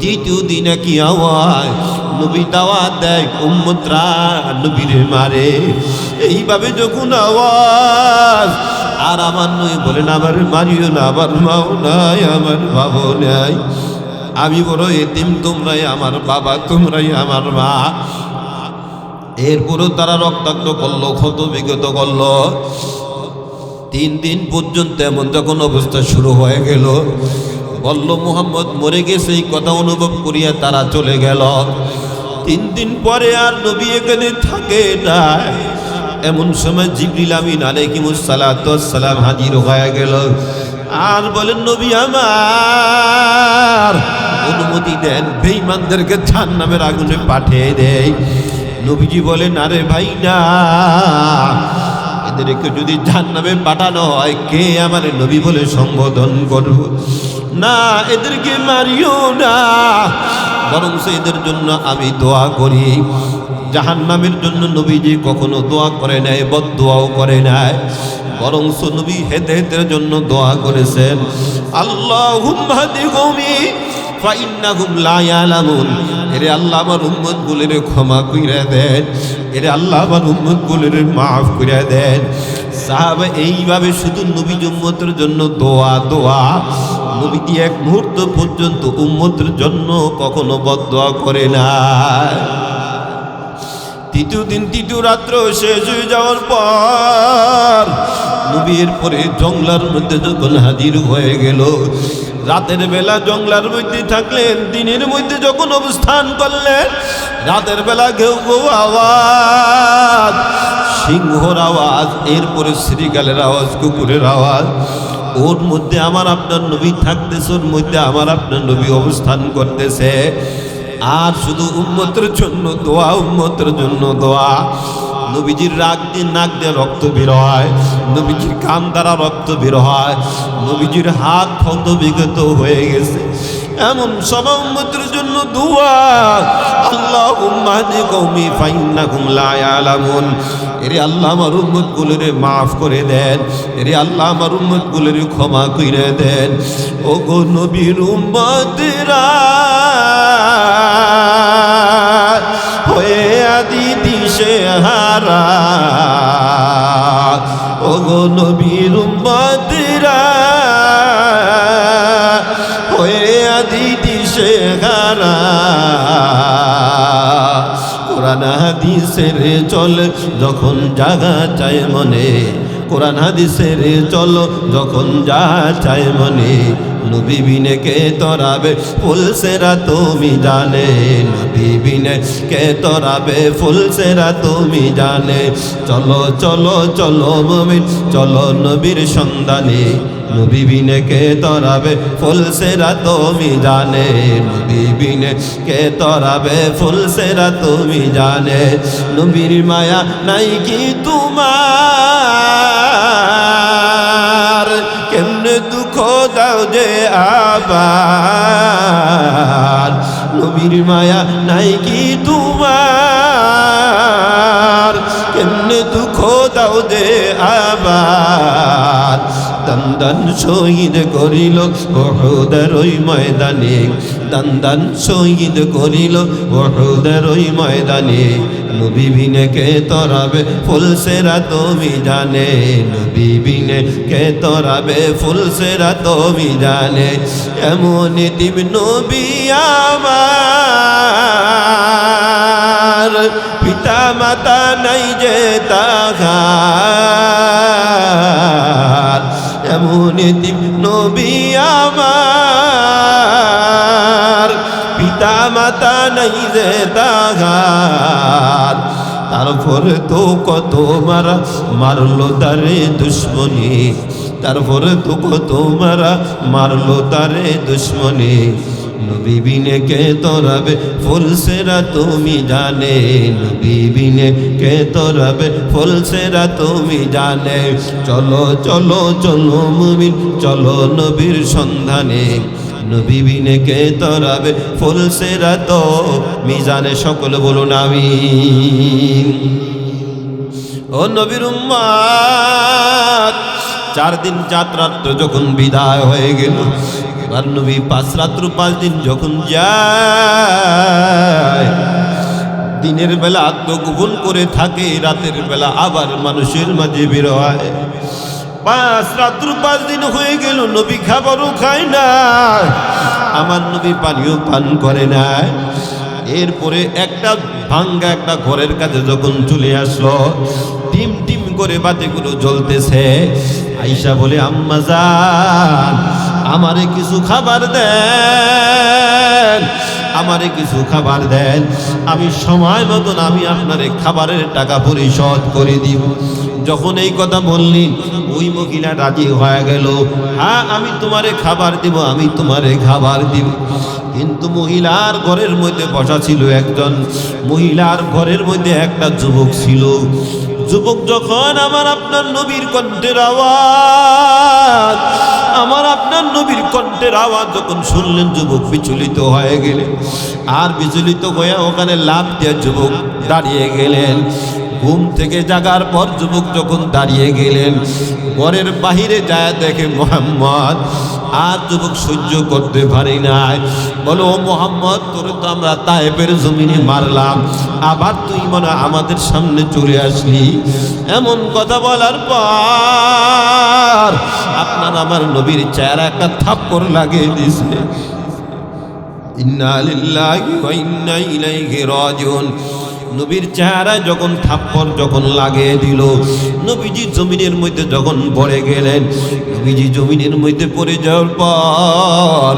তৃতীয় দিনে কি আওয়াজ, নবী দাওয়াত দেয়, উম্মতরা নবীরে মারে। এইভাবে যখন আওয়াজ, আর আমার নবী বলেন আমার মারিও না, আমার মাও নাই, আমার বাবাও নাই, আমি বড় এতিম, তোমরাই আমার বাবা, তোমরাই আমার মা। এরপরও তারা রক্তাক্ত করলো, ক্ষত বিগত করলো। 3 দিন পর্যন্ত এমন যখন অবস্থা শুরু হয়ে গেল, বলল মুহাম্মদ মরে গেছে, এই কথা অনুভব করিয়া তারা চলে গেল। 3 দিন পরে আর নবী এখানে থাকে না। এমন সময় জিবরিল আমিন আলাইহিস সালাতু ওয়াস সালাম হাজির হয়ে গেল, আর বলেন নবী আমার অনুমতি দেন, বেঈমানদেরকে জাহান্নামের আগুনে পাঠিয়ে দেয়। নবীজি বলেন আরে ভাই না, এদেরকে যদি জাহান্নামে পাঠানো হয়, কে আমার নবী বলে সম্বোধন করব? না, এদেরকে মারিও না, বরং এদের জন্য আমি দোয়া করি। জাহান্নামের জন্য নবীজি কখনো দোয়া করে নাই, বদদোয়াও করে নাই, বরং নবী হেদায়েতের জন্য দোয়া করেছেন, আল্লাহুম্মা হাদি কওমি ফাইন্নাহুম লা ইয়ালামুন। এরে আল্লাহ আমার উম্মতগুলোর ক্ষমা কইরা দেন, এরে আল্লাহ আমার উম্মতগুলোর মাফ কইরা দেন। সাহাবা এইভাবে শুধু নবী উম্মতের জন্য দোয়া দোয়া। নবীজি এক মুহূর্ত পর্যন্ত উম্মতের জন্য কখনো বদদোয়া করে না। তৃতীয় দিন তৃতীয় রাত্র শেষ হয়ে যাওয়ার পর নবী এরপরে জঙ্গলার মধ্যে যখন হাজির হয়ে গেল, রাতের বেলা জঙ্গলার মধ্যে থাকলেন, দিনের মধ্যে যখন অবস্থান করলেন, রাতের বেলা ঘেউ ঘেউ আওয়াজ, সিংহর আওয়াজ, এরপরে শ্রীকালের আওয়াজ, কুকুরের আওয়াজ। ওর মধ্যে আমার আপনার নবী থাকতেছে, ওর মধ্যে আমার আপনার নবী অবস্থান করতেছে, আর শুধু উম্মতের জন্য দোয়া, উম্মতের জন্য দোয়া। নবীজির রাগ দিয়ে নাক দিয়ে রক্ত বের হয়, নবীজির কান দ্বারা রক্ত বের হয়, নবীজির হাত ক্ষত বিগত হয়ে গেছে। এমন সব উম্মতের জন্য দোয়া, আল্লাহুম্মা হাদি কওমি ফাইন্নাহুম লা ইয়ালামুন। এরে আল্লাহ আমার উম্মতগুলোরে মাফ করে দেন, এরে আল্লাহ আমার উম্মতগুলোরে ক্ষমা করে দেন। ও গো নবীর উম্মতরা হয়ে আদি দিশে হারা ওগো নবীর উম্মতরা হয়ে আদি দিশে হারা কোরআন হাদিসের চল যখন জাগা চায় মনে কোরআন হাদিসের চলো যখন যা চায় মনে নবী বিনে কে তরাবে ফুল সেরা তুমি জানে নবী বিনে কে তরাবে ফুল সেরা তুমি জানে চলো চলো চলো মুমিন চলো নবীর সন্ধানে নবী বিনে কে তরাবে ফুল সেরা তুমি জানে নবী বিনে কে তরাবে ফুল সেরা তুমি জানে নবীর মায়া নাই কি তোমার কেমনে দুঃখ দাও যে আবার নবীর মায়া নাই কি তোমার কেমনে দুঃখ দাও যে আবার দান দান শহীদ করিল উহুদের ওই ময়দানে দান দান শহীদ করিল উহুদের ওই ময়দানে নবী বিনে কে তরাবে ফুল সেরা তুমি জানে নবী বিনে কে তরাবে ফুল সেরা তুমি জানে এমন দিব নবী আমার পিতা মাতা নাই যে তাহার এমন দিব নবী আমার পিতা মাতা নাই যে তাহার তারপরে তো কত মারা মারলো তারে দুশ্মনী তারপরে তো কত মারা মারলো তারে দুশ্মনী নবী বিনে কে তরাবে ফুল সেরা তুমি জানে নবী বিনে কে তরাবে ফুল সেরা তুমি জানে চলো চলো চলো মুমিন চলো নবীর সন্ধানে নবী বিনে কে তরাবে ফুল সেরা তো মিজানে সকল বলুন আমিন ও নবীর উম্মত 4 দিন 4 রাত যখন বিদায় হয়ে গেল আর নবী 5 রাত্র 5 দিন যখন যায় দিনের বেলা আত্মগোপন করে থাকে রাতের বেলা আবার মানুষের মাঝে বের হয় 5 রাত্র 5 দিন হয়ে গেল নবী খাবারও খায় না আমার নবী পানিও পান করে না এরপরে একটা ভাঙ্গা একটা ঘরের কাছে যখন চলে আসলো টিম টিম করে বাতিগুলো জ্বলতেছে আয়েশা বলে আম্মা জান আমারে কিছু খাবার দেন আমারে কিছু খাবার দেন আমি সময় মতন আমি আপনারে খাবারের টাকা পরিশোধ করে দিব যখন এই কথা বললেন ওই মহিলা রাজি হয়ে গেল হ্যাঁ আমি তোমারে খাবার দিব আমি তোমারে খাবার দিব কিন্তু মহিলার ঘরের মধ্যে বসা ছিল একজন মহিলার ঘরের মধ্যে একটা যুবক ছিল যুবক যখন আমার আপনার নবীর কণ্ঠের আওয়াজ আমার আপনার নবীর কণ্ঠের আওয়াজ যখন শুনলেন যুবক বিচলিত হয়ে গেলেন আর বিচলিত হয়ে ওখানে লাফ দিয়ে যুবক দাঁড়িয়ে গেলেন ঘুম থেকে জাগার পর যুবক যখন দাঁড়িয়ে গেলেন ঘরের বাহিরে যায় দেখে মোহাম্মদ আর যুবক সহ্য করতে পারি নাই বলো মোহাম্মদ তোরে তো আমরা তায়েফের জমিনে মারলাম আবার তুই মনে আমাদের সামনে চলে আসলি এমন কথা বলার পর আপনার আমার নবীর চেহারা একটা থাপ্পড় লাগিয়ে দিয়েছে ইন্না লিল্লাহি ওয়া ইন্না ইলাইহি রাজিউন নবীর চেহারায় যখন থাপ্পড় যখন লাগিয়ে দিল নবীজি জমিনের মধ্যে যখন পড়ে গেলেন নবীজি জমিনের মধ্যে পড়ে যাওয়ার পর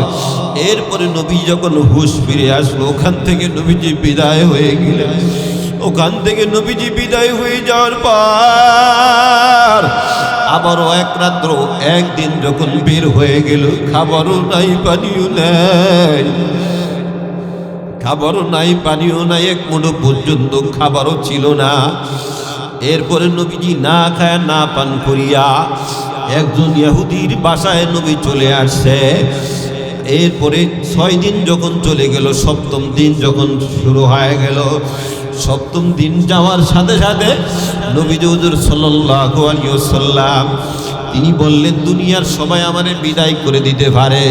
এরপরে নবী যখন হুঁশ ফিরে আসলো ওখান থেকে নবীজি বিদায় হয়ে গেলেন ওখান থেকে নবীজি বিদায় হয়ে যাওয়ার পর আবারও এক রাত্র একদিন যখন বের হয়ে গেল খাবারও নাই পানিও নাই খাবারও নাই পানিও নাই এক মুঠো পর্যন্ত খাবারও ছিল না এরপরে নবীজি না খায় না পান করিয়া একজন ইহুদির বাসায় নবী চলে আসছে এরপরে 6 দিন যখন চলে গেল 7ম দিন যখন শুরু হয়ে গেল 7ম দিন যাওয়ার সাথে সাথে নবী হুজুর সাল্লাল্লাহু আলাইহি ওয়াসাল্লাম তিনি বললেন দুনিয়ার সবাই আমারে বিদায় করে দিতে পারে,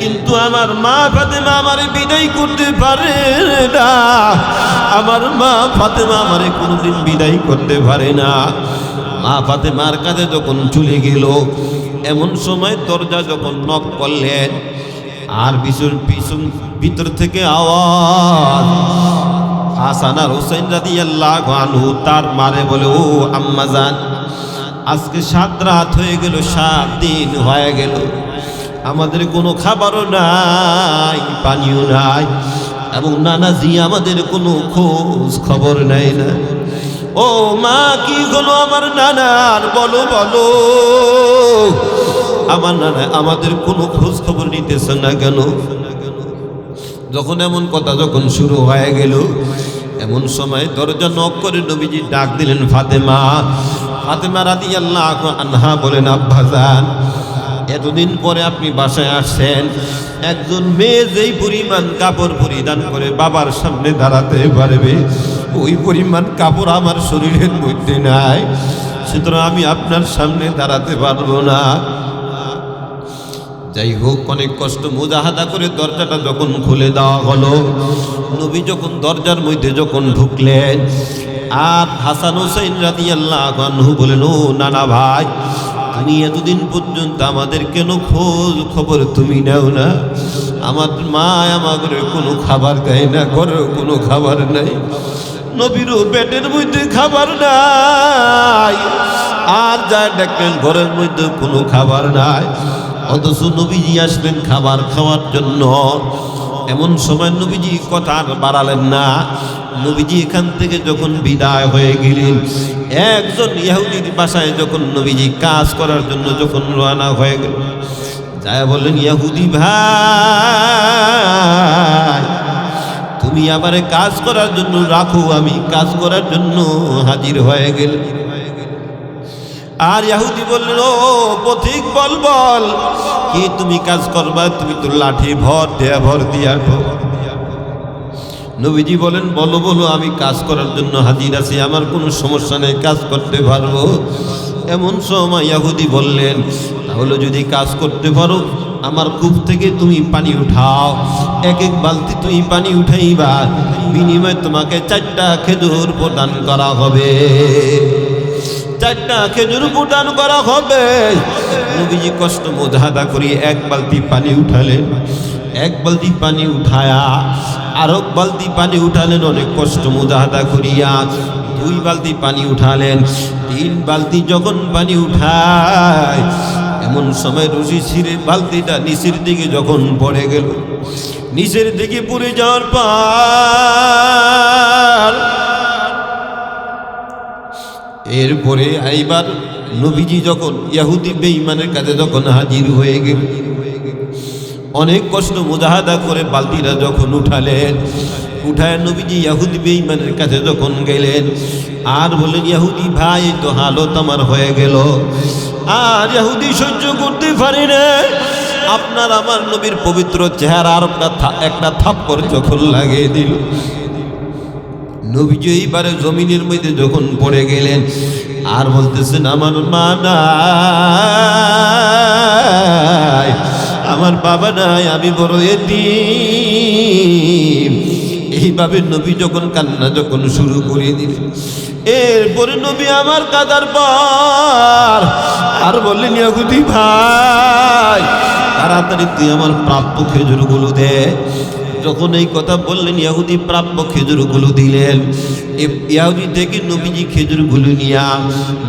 কিন্তু আমার মা ফাতেমা আমারে বিদায় করতে পারে না। আমার মা ফাতেমা আমারে কোনোদিন বিদায় করতে পারে না। মা ফাতেমার কাছে যখন চলে গেল, এমন সময় দরজা যখন নক করলেন, আর ভিতর থেকে আওয়াজ, হাসান আর হুসাইন রাদিয়াল্লাহু আনহু তার মারে বলে, ও আম্মাজান, আজকে 7 রাত হয়ে গেল, 7 দিন হয়ে গেল, আমাদের কোনো খাবারও নাই, পানিও নাই, এবং নানাজি আমাদের কোনো খোঁজ খবর নেয় না। ও মা, কি হলো আমার নানার, বলো বলো, আমার নানা আমাদের কোনো খোঁজ খবর নিতেছে না কেন? যখন এমন কথা যখন শুরু হয়ে গেল, এমন সময় দরজা নক করে নবীজি ডাক দিলেন ফাতেমা। ফাতেমা রাদিয়াল্লাহু আনহা বলেন, আব্বাজান, এতদিন পরে আপনি বাসায় আসছেন, একজন মেয়ে যেই পরিমাণ কাপড় পরিধান করে বাবার সামনে দাঁড়াতে পারবে, ওই পরিমাণ কাপড় আমার শরীরের মধ্যে নাই, সুতরাং আমি আপনার সামনে দাঁড়াতে পারবো না। যাই হোক, অনেক কষ্ট মুজাহাদা করে দরজাটা যখন খুলে দেওয়া হলো, নবী যখন দরজার মধ্যে যখন ঢুকলেন, আর হাসান হুসাইন রাদিয়াল্লাহু আনহু বলেন, ও নানা ভাই, তুমি এতদিন পর্যন্ত আমাদের কেন খোঁজ খবর তুমি নাও না? আমার মা আমাদের কোনো খাবার দেয় না, ঘরেও কোনো খাবার নাই, নবীরও পেটের মধ্যে খাবার নাই, আর যা দেখলেন ঘরের মধ্যে কোনো খাবার নাই, অথচ নবীজি আসলেন খাবার খাওয়ার জন্য। এমন সময় নবীজি কথা আর বাড়ালেন না। নবীজি এখান থেকে যখন বিদায় হয়ে গেলেন, একজন ইহুদির বাসায় যখন নবীজি কাজ করার জন্য যখন রওনা হয়ে গেল, যায় বললেন, ইহুদি ভাই, তুমি আমারে কাজ করার জন্য রাখো, আমি কাজ করার জন্য হাজির হয়ে গেল। আর ইহুদি বললেন, ও পথিক, বল বল, কি তুমি কাজ করবা? তুমি তো লাঠি ভর দিয়া নবীজি বলেন, বলো বলো, আমি কাজ করার জন্য হাজির আছি, আমার কোনো সমস্যা নেই, কাজ করতে পারবো। এমন সময় ইহুদি বললেন, তাহলে যদি কাজ করতে পারো, আমার কূপ থেকে তুমি পানি উঠাও, এক এক বালতি তুমি পানি উঠাইবা, বিনিময়ে তোমাকে 4টা খেজুর প্রদান করা হবে, 4টা খেজুর প্রদান করা হবে। নবীজি কষ্ট মুজাহাদা করি 1 বালতি পানি উঠালেন, 1 বালতি পানি উঠায়া আরো বালতি পানি উঠালেন, অনেক কষ্ট মুজাহাদা করিয়া 2 বালতি পানি উঠালেন, 3 বালতি যখন পানি উঠায়, এমন সময় রশি ছিঁড়ে বালতিটা নিচের দিকে যখন পড়ে গেল, নিচের দিকে পড়ে যাওয়ার পর এরপরে এইবার নবীজি যখন ইহুদি বেঈমানের কাছে যখন হাজির হয়ে গেল, অনেক কষ্ট মুজাহাদা করে বালতিটা যখন উঠালেন, উঠায় নবীজি ইহুদি বেঈমানের কাছে যখন গেলেন, আর বললেন, ইহুদি ভাই, তো হালত আমার হয়ে গেল, আর ইহুদি সহ্য করতে পারি না, আপনার আমার নবীর পবিত্র চেহারার একটা থাপ্পড় যখন লাগিয়ে দিল। নবীজি এইবারে জমিনের মধ্যে যখন পড়ে গেলেন, আর বলতেছেন, আমার মা নাই, আমার বাবা নাই, আমি বড় এতিম। এইভাবে নবী যখন কান্না যখন শুরু করে দিলেন, এরপরে নবী আমার কাদার পর আর বললেন, ইহুদি ভাই, তাড়াতাড়ি তুই আমার প্রাপ্য খেজুরগুলো দে। যখন এই কথা বললেন, ইহুদি প্রাপ্য খেজুরগুলো দিলেন। ইহুদি থেকে নবীজি খেজুরগুলো নিয়া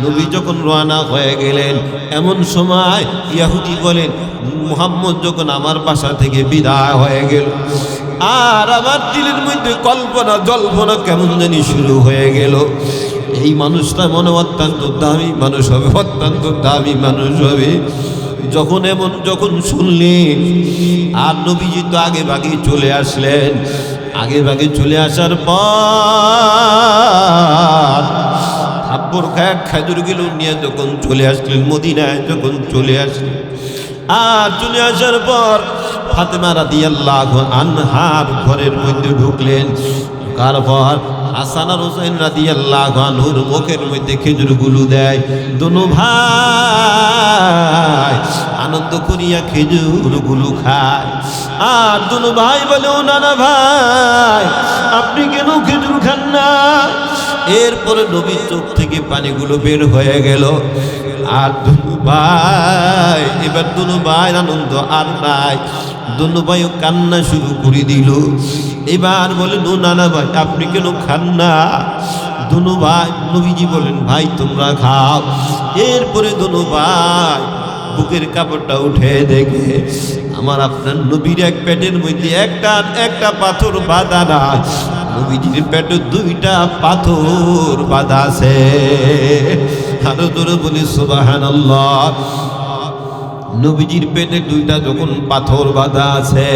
নবী যখন রওনা হয়ে গেলেন, এমন সময় ইহুদি বলেন, মুহাম্মদ যখন আমার বাসা থেকে বিদায় হয়ে গেল, আর আমার দিলের মধ্যে কল্পনা জল্পনা কেমন জানি শুরু হয়ে গেল, এই মানুষটা মনে অত্যন্ত দামি মানুষ হবে, অত্যন্ত দামি মানুষ হবে। যখন শুনলেন, আর নবীজি তো আগে ভাগে চলে আসলেন, আগে ভাগে চলে আসার পর থাপ্পড় খায় খেজুরগুলো নিয়ে যখন চলে আসলেন মদিনায়, যখন চলে আসলেন, আর চলে আসার পর ফাতেমা রাদিয়াল্লাহু আনহার ঘরের মধ্যে ঢুকলেন। ঢোকার পর হাসান আর হুসাইন রাদিয়াল্লাহু আনহুর মুখের মধ্যে খেজুরগুলো দেয়। দুনো ভাই আনন্দ করিয়া খেজুরগুলো খায়। আর দুনো ভাই বলে, ও নানা ভাই আপনি কেন খেজুর খান না? এরপরে নবীর চোখ থেকে পানিগুলো বের হয়ে গেল। আর দুনো ভাই, এবার দুনো ভাই আনন্দ আর নাই, দুনো ভাইও কান্না শুরু করে দিল। এবার বলে, নো নানা ভাই আপনি কেন খান না? দুনো ভাই, নবীজি বলেন, ভাই তোমরা খাও। এরপরে দুনো ভাই বুকের কাপড়টা উঠে দেখে আমার আপনার নবীর এক পেটের মধ্যে একটা পাথর বাঁধা না, নবীজির পেটে দুইটা পাথর বাঁধা আছে। আরো জোরে বলি সুবহানাল্লাহ। নবীজির পেটে দুইটা যখন পাথর বাঁধা আছে,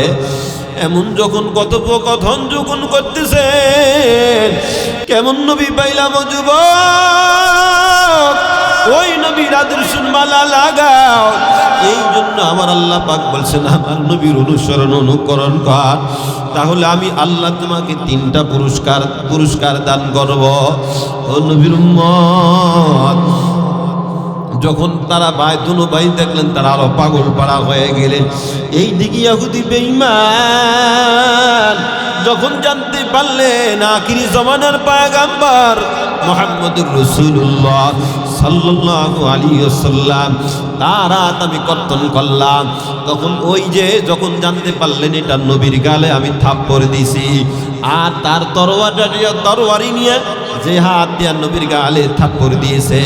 এমন যখন কথোপকথন যখন করতেছে, কেমন নবী পাইলাম যুবক, ওই নবীর আদর্শের মালা লাগাও। এই জন্য আমার আল্লাহ পাক বলছেন, আমার নবীর অনুসরণ অনুকরণ কর, তাহলে আমি আল্লাহ তোমাকে 3টা পুরস্কার দান করব। ও নবীর উম্মত, যখন তারা দুনো ভাই দেখলেন, তারা আরো পাগল পাড়া হয়ে গেলেন। এই দিকে ইহুদি বেঈমান যখন জানতে পারলেন আখিরি জমানার পয়গম্বর মুহাম্মদুর রাসূলুল্লাহ সাল্লাল্লাহু আলাইহি ওয়াসাল্লাম তারা আমি কর্তন করলাম, তখন ওই যে যখন জানতে পারলেন এটা নবীর গালে আমি থাপ্পড় দিছি, আর তার তরবারি নিয়ে যে হাত দিয়া নবীর গালে থাপ্পড় দিয়েছে,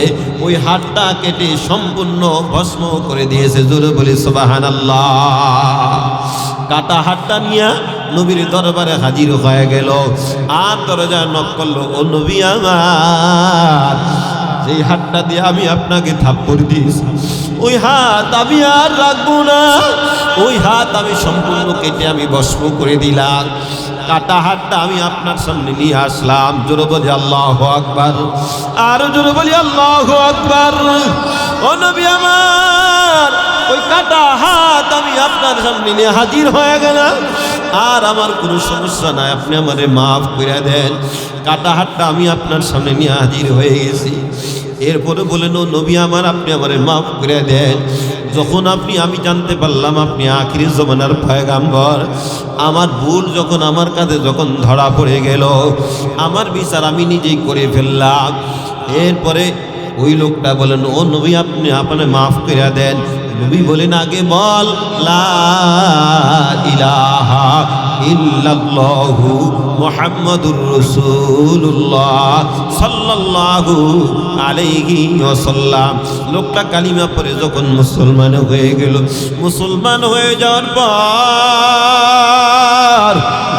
ওই হাতটা কেটে সম্পূর্ণ ভস্ম করে দিয়েছে। জোরে বলি সুবহানাল্লাহ। কাটা হাতটা নিয়ে নবীর দরবারে হাজির হয়ে গেল, আর দরজায় নক করলো, ও নবী আমার, যেই হাতটা দিয়ে আমি আপনাকে থাপ্পড় দিয়েছি, ওই হাত আমি আর রাখবো না, ওই হাত আমি সম্পূর্ণ কেটে আমি ভস্ম করে দিলাম। কাটা হাতটা আমি আপনার সামনে নিয়ে আসলাম। জোরে বলি আল্লাহু আকবার, আর জোরে বলি আল্লাহু আকবার। ও নবী আমার, ওই কাটা হাত আমি আপনার সামনে নিয়ে হাজির হয়ে গেলাম, আর আমার কোনো সমস্যা নাই, আপনি আমারে মাফ করে দেন। কাটা হাতটা আমি আপনার সামনে নিয়ে হাজির হয়ে গেছি। এরপরে বলেন, ও নবী আমার, আপনি আমারে মাফ করে দেন। যখন আমি জানতে পারলাম আপনি আখিরি জমানার পয়গম্বর, আমার ভুল যখন আমার কাছে যখন ধরা পড়ে গেল, আমার বিচার আমি নিজেই করে ফেললাম। এরপরে ওই লোকটা বলেন, ও নবী আপনি আপনার মাফ করে দেন। নবী বলেন, আগে বল লা ইলাহা ইল্লাল্লাহু মুহাম্মাদুর রাসূলুল্লাহ সাল্লাল্লাহু আলাইহি ওয়াসাল্লাম। লোকটা কালিমা পড়ে যখন মুসলমান হয়ে গেল, মুসলমান হয়ে যাওয়ার পর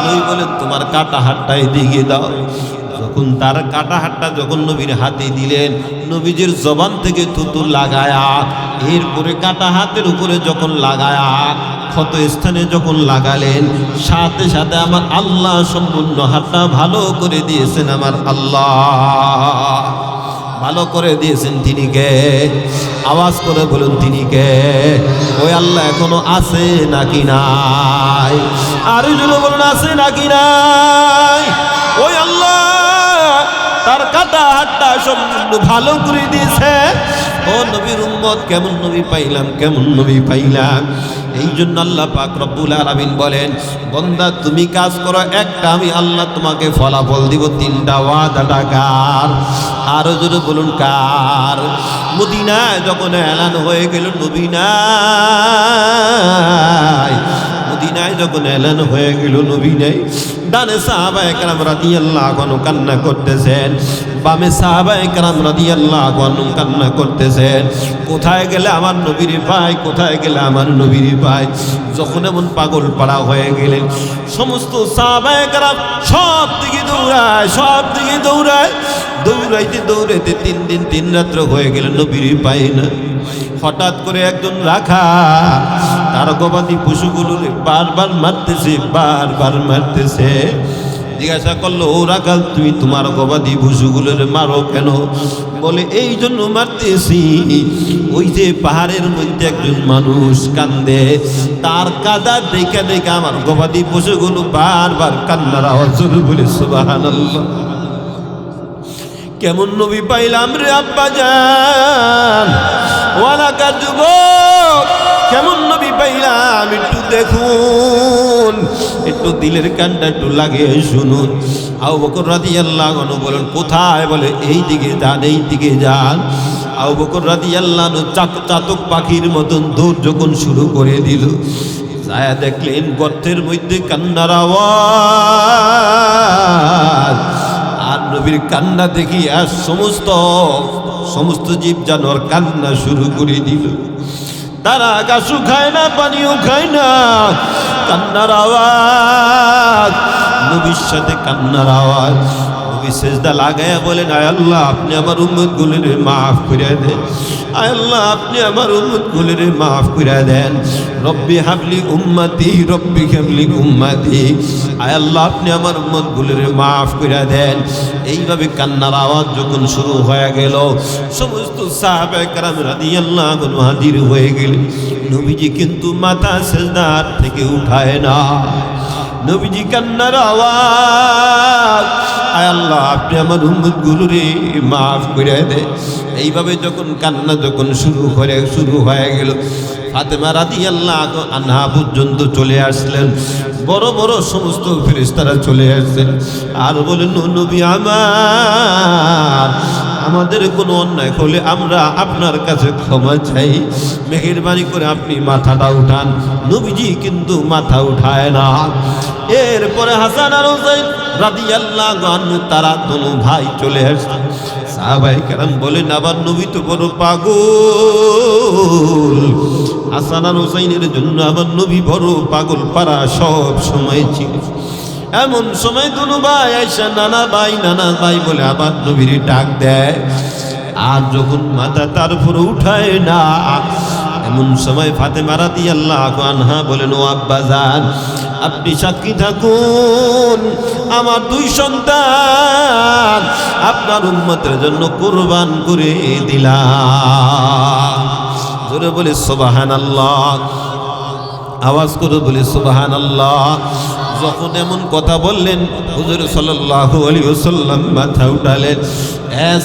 নবী বলেন, তোমার কাটা হাতটাই দিয়ে দাও। যখন তার কাটা হাতটা যখন নবীর হাতে দিলেন, নবীজির জবান থেকে থুতু লাগায়া, এরপরে কাটা হাতের উপরে যখন লাগায়া ক্ষত স্থানে যখন লাগালেন, সাথে সাথে আমার আল্লাহ সম্পূর্ণ হাতটা ভালো করে দিয়েছেন। আমার আল্লাহ ভালো করে দিয়েছেন। তিনি কে? আওয়াজ করে বলুন, তিনি কে? ওই আল্লাহ এখনো আছে নাকি নাই? আর জোরে বলুন, আছে নাকি নাই? ওই আল্লাহ তার কাটা হাতটা সম্পূর্ণ ভালো করে দিয়েছে। ও নবীর উম্মত, কেমন নবী পাইলাম, কেমন নবী পাইলাম। এই জন্য আল্লাহ পাক রব্বুল আলামিন বলেন, বান্দা তুমি কাজ করো একটা, আমি আল্লাহ তোমাকে ফলাফল দিব 3টা ওয়াদাটা কার? আরো জোরে বলুন কার? মদিনায় যখন এলান হয়ে গেল নবী নাই, মদিনায় যখন এলান হয়ে গেল নবী নাই, ডানে সাহাবায়ে কেরাম রাদিয়াল্লাহু আনহু কান্না করতেছেন, বামে সাহাবায়ে কেরাম রাদিয়াল্লাহু আনহু কান্না করতেছেন। কোথায় গেলে আমার নবীর ভাই, কোথায় গেলে আমার নবীর ভাই? যখন এমন পাগল পাড়া হয়ে গেলেন, সমস্ত সাহাবায়ে কেরাম সব দিকে দৌড়ায়, সব দিকে দৌড়ায়, দৌড়াইতে দৌড়াইতে 3 দিন 3 রাত্র হয়ে গেল, নবীর পায় না। হঠাৎ করে একজন রাখা তার গবাদি পশুগুলো বারবার মারতেছে, বারবার মারতেছে। জিজ্ঞাসা করলো, ও রাখাল তুমি তোমার গবাদি পশুগুলোর মারো কেন? বলে, এই জন্য মারতেছি, ওই যে পাহাড়ের মধ্যে একজন মানুষ কান্দে, তার কাদা দেখে দেখে আমার গবাদি পশুগুলো বারবার কান্নার আওয়াজ বলে সুবহানাল্লাহ। কেমন নবী পাইলাম রে আব্বা জান, ওয়ালাকা যুবক কেমন নবী পাইলাম একটু দেখুন, একটু দিলের কানটা একটু লাগিয়ে শুনুন। আবু বকর রাদিয়াল্লাহু আনহু বলেন কোথায়? বলে এই দিকে যান, এই দিকে যান। আবু বকর রাদিয়াল্লাহু আনহু চাতক পাখির মতন দৌড় যখন শুরু করে দিল, যায় দেখলেন গর্তের মধ্যে কান্নার আওয়াজ। আর নবীর কান্না দেখি আর সমস্ত জীব জানোয়ার কান্না শুরু করে দিল। তারা গাছও খায় না, পানিও খায় না, কান্নার আওয়াজ, নবীর সাথে কান্নার আওয়াজ। নবী সেজদা লাগায়া বলেন, আয় আল্লাহ আপনি আমার উম্মত গুলিরে মাফ করে দেন, আয় আল্লাহ আপনি আমার উম্মত গুলিরে মাফ করে দেন। রব্বি হাবলি উম্মতি, রব্বি হাবলি উম্মতি, আয় আল্লাহ আপনি আমার উম্মত গুলিরে মাফ করে দেন। এইভাবে কান্নার আওয়াজ যখন শুরু হয়ে গেল, সমস্ত সাহাবায়ে কেরাম রাদিয়াল্লাহু আনহুম হাজির হয়ে গেলেন। নবীজি কিন্তু মাথা সেজদার থেকে উঠায় না। নবীজি কান্নার আওয়াজ, আয় আল্লাহ আপনি আমার উম্মত গুলোরে মাফ করে দেন। এইভাবে যখন কান্না যখন শুরু হয়ে গেল, ফাতেমা রাদিয়াল্লাহু আনহা পর্যন্ত চলে আসলেন। বড় বড় সমস্ত ফেরেশতারা চলে আসছেন আর বলেন, নবী আমাদের কোনো অন্যায় হলে আমরা আপনার কাছে ক্ষমা চাই, মেহেরবানি করে আপনি মাথাটা উঠান। নবীজি কিন্তু মাথা উঠায় না। এরপরে হাসান আর হুসাইন রাদিয়াল্লাহু আনহু তারা দুনো ভাই চলে আসছেন। সাহাবায়ে কেরাম বলেন, আবার নবী তো বড় পাগল, হাসান আর হুসাইনের জন্য আবার নবী বড় পাগল পারা সব সময় ছিল। এমন সময় দুনো ভাই আইসা নানা ভাই বলে আবার নবীর ডাক দেয়। আর যখন মাথা তার উপরে উঠায় না, এমন সময় ফাতেমা রাদিয়াল্লাহু আনহা বলেন, ও আব্বাজান আপনি সাক্ষী থাকুন, আমার দুই সন্তান আপনার উম্মতের জন্য কুরবান করে দিলাম। জোরে বলে সুবহানাল্লাহ, আওয়াজ করে বলে সুবহানাল্লাহ। যখন এমন কথা বললেন, হুজুর সাল্লাল্লাহু আলাইহি ওয়াসাল্লাম মাথা উঠালেন।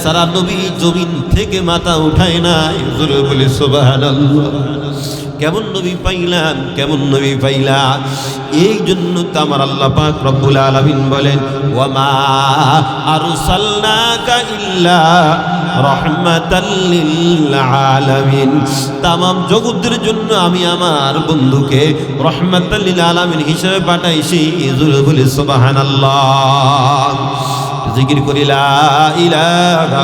সারা নবী জমিন থেকে মাথা উঠায় না। হুজুর বলে সুবহানাল্লাহ। কেমন নবী পাইলাম, কেমন নবী পাইলাম। এই জন্য তো আমার আল্লাহ পাক রব্বুল আলামিন বলেন, ওয়া মা আরসালনাকা ইল্লা রাহমাতাল লিল আলামিন। তামাম জগতের জন্য আমি আমার বন্ধুকে রাহমাতাল লিল আলামিন হিসেবে পাঠাইছি। জোরে বলি সুবহানাল্লাহ। জিকির করি লা ইলাহা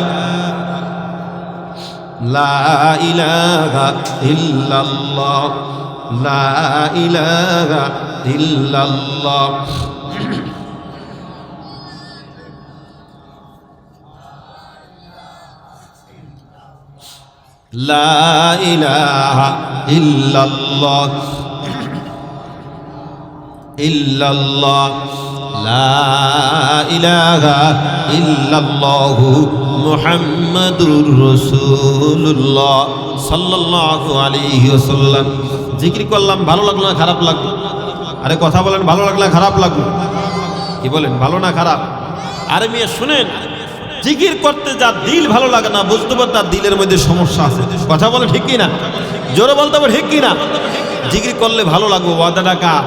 ইল্লাল্লাহ, লা ইলাহা ইল্লাল্লাহ। লা ইলাহা ইল্লাল্লাহ, ইল্লাল্লাহ, লা ইলাহা ইল্লাল্লাহু মুহাম্মাদুর রাসূলুল্লাহ সাল্লাল্লাহু আলাইহি ওয়াসাল্লাম। জিকির করলাম, ভালো লাগলো না খারাপ লাগলো? আরে কথা বলেন, ভালো লাগলো না খারাপ লাগলো? কি বলেন, ভালো না খারাপ? আরে মেয়ে শুনেন, জিকির করতে যার দিল ভালো লাগে না, বুঝতে পার তার দিলের মধ্যে সমস্যা আছে। কথা বলে ঠিক কি না? জোরে বলতে হবে ঠিক কি না? জিকির করলে ভালো লাগবে, ওয়াদাটা কার?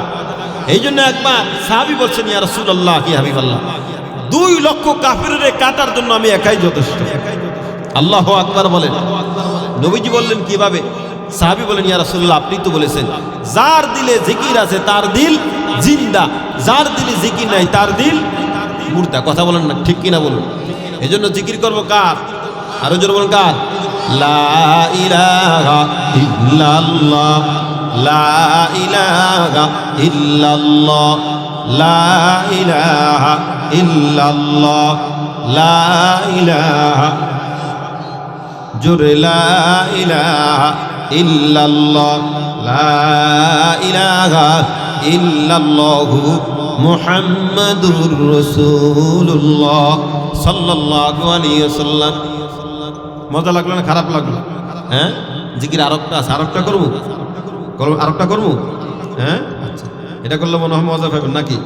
এই জন্য একবার সাহাবী বলছেন, ইয়া রাসূলুল্লাহ, কি হাবিবাল্লাহ, 2 লক্ষ কাফিরের কাটার জন্য আমি একাই যথেষ্ট। আল্লাহু আকবার বলেন। নবীজি বললেন কিভাবে? সাহাবী বলেন, ইয়া রাসূলুল্লাহ আপনি তো বলেছেন যার দিলে জিকির আছে তার দিল জিন্দা, যার দিলে জিকির নাই তার দিল মুর্দা। কথা বলেন না ঠিক কিনা বলুন? এই জন্য জিকির করবো কার? আরো জোরে বলুন কার? লা ইলাহা ইল্লাল্লাহ, লা ইলাহা ইল্লাল্লাহ, লা ইলাহা ইল্লাল্লাহ, লা ইলাহা, জোরে লা ইলাহা ইল্লাল্লাহ, লা ইলাহা ইল্লাল্লাহু মুহাম্মাদুর রাসূলুল্লাহ সাল্লাল্লাহু আলাইহি ওয়াসাল্লাম। মজা লাগলো না খারাপ লাগলো? হ্যাঁ, জিকির আরেকটা আছে, আরেকটা করবো, আরেকটা করবো। হ্যাঁ আচ্ছা, এটা করলে মনে হয় মজা পাবেন নাকি?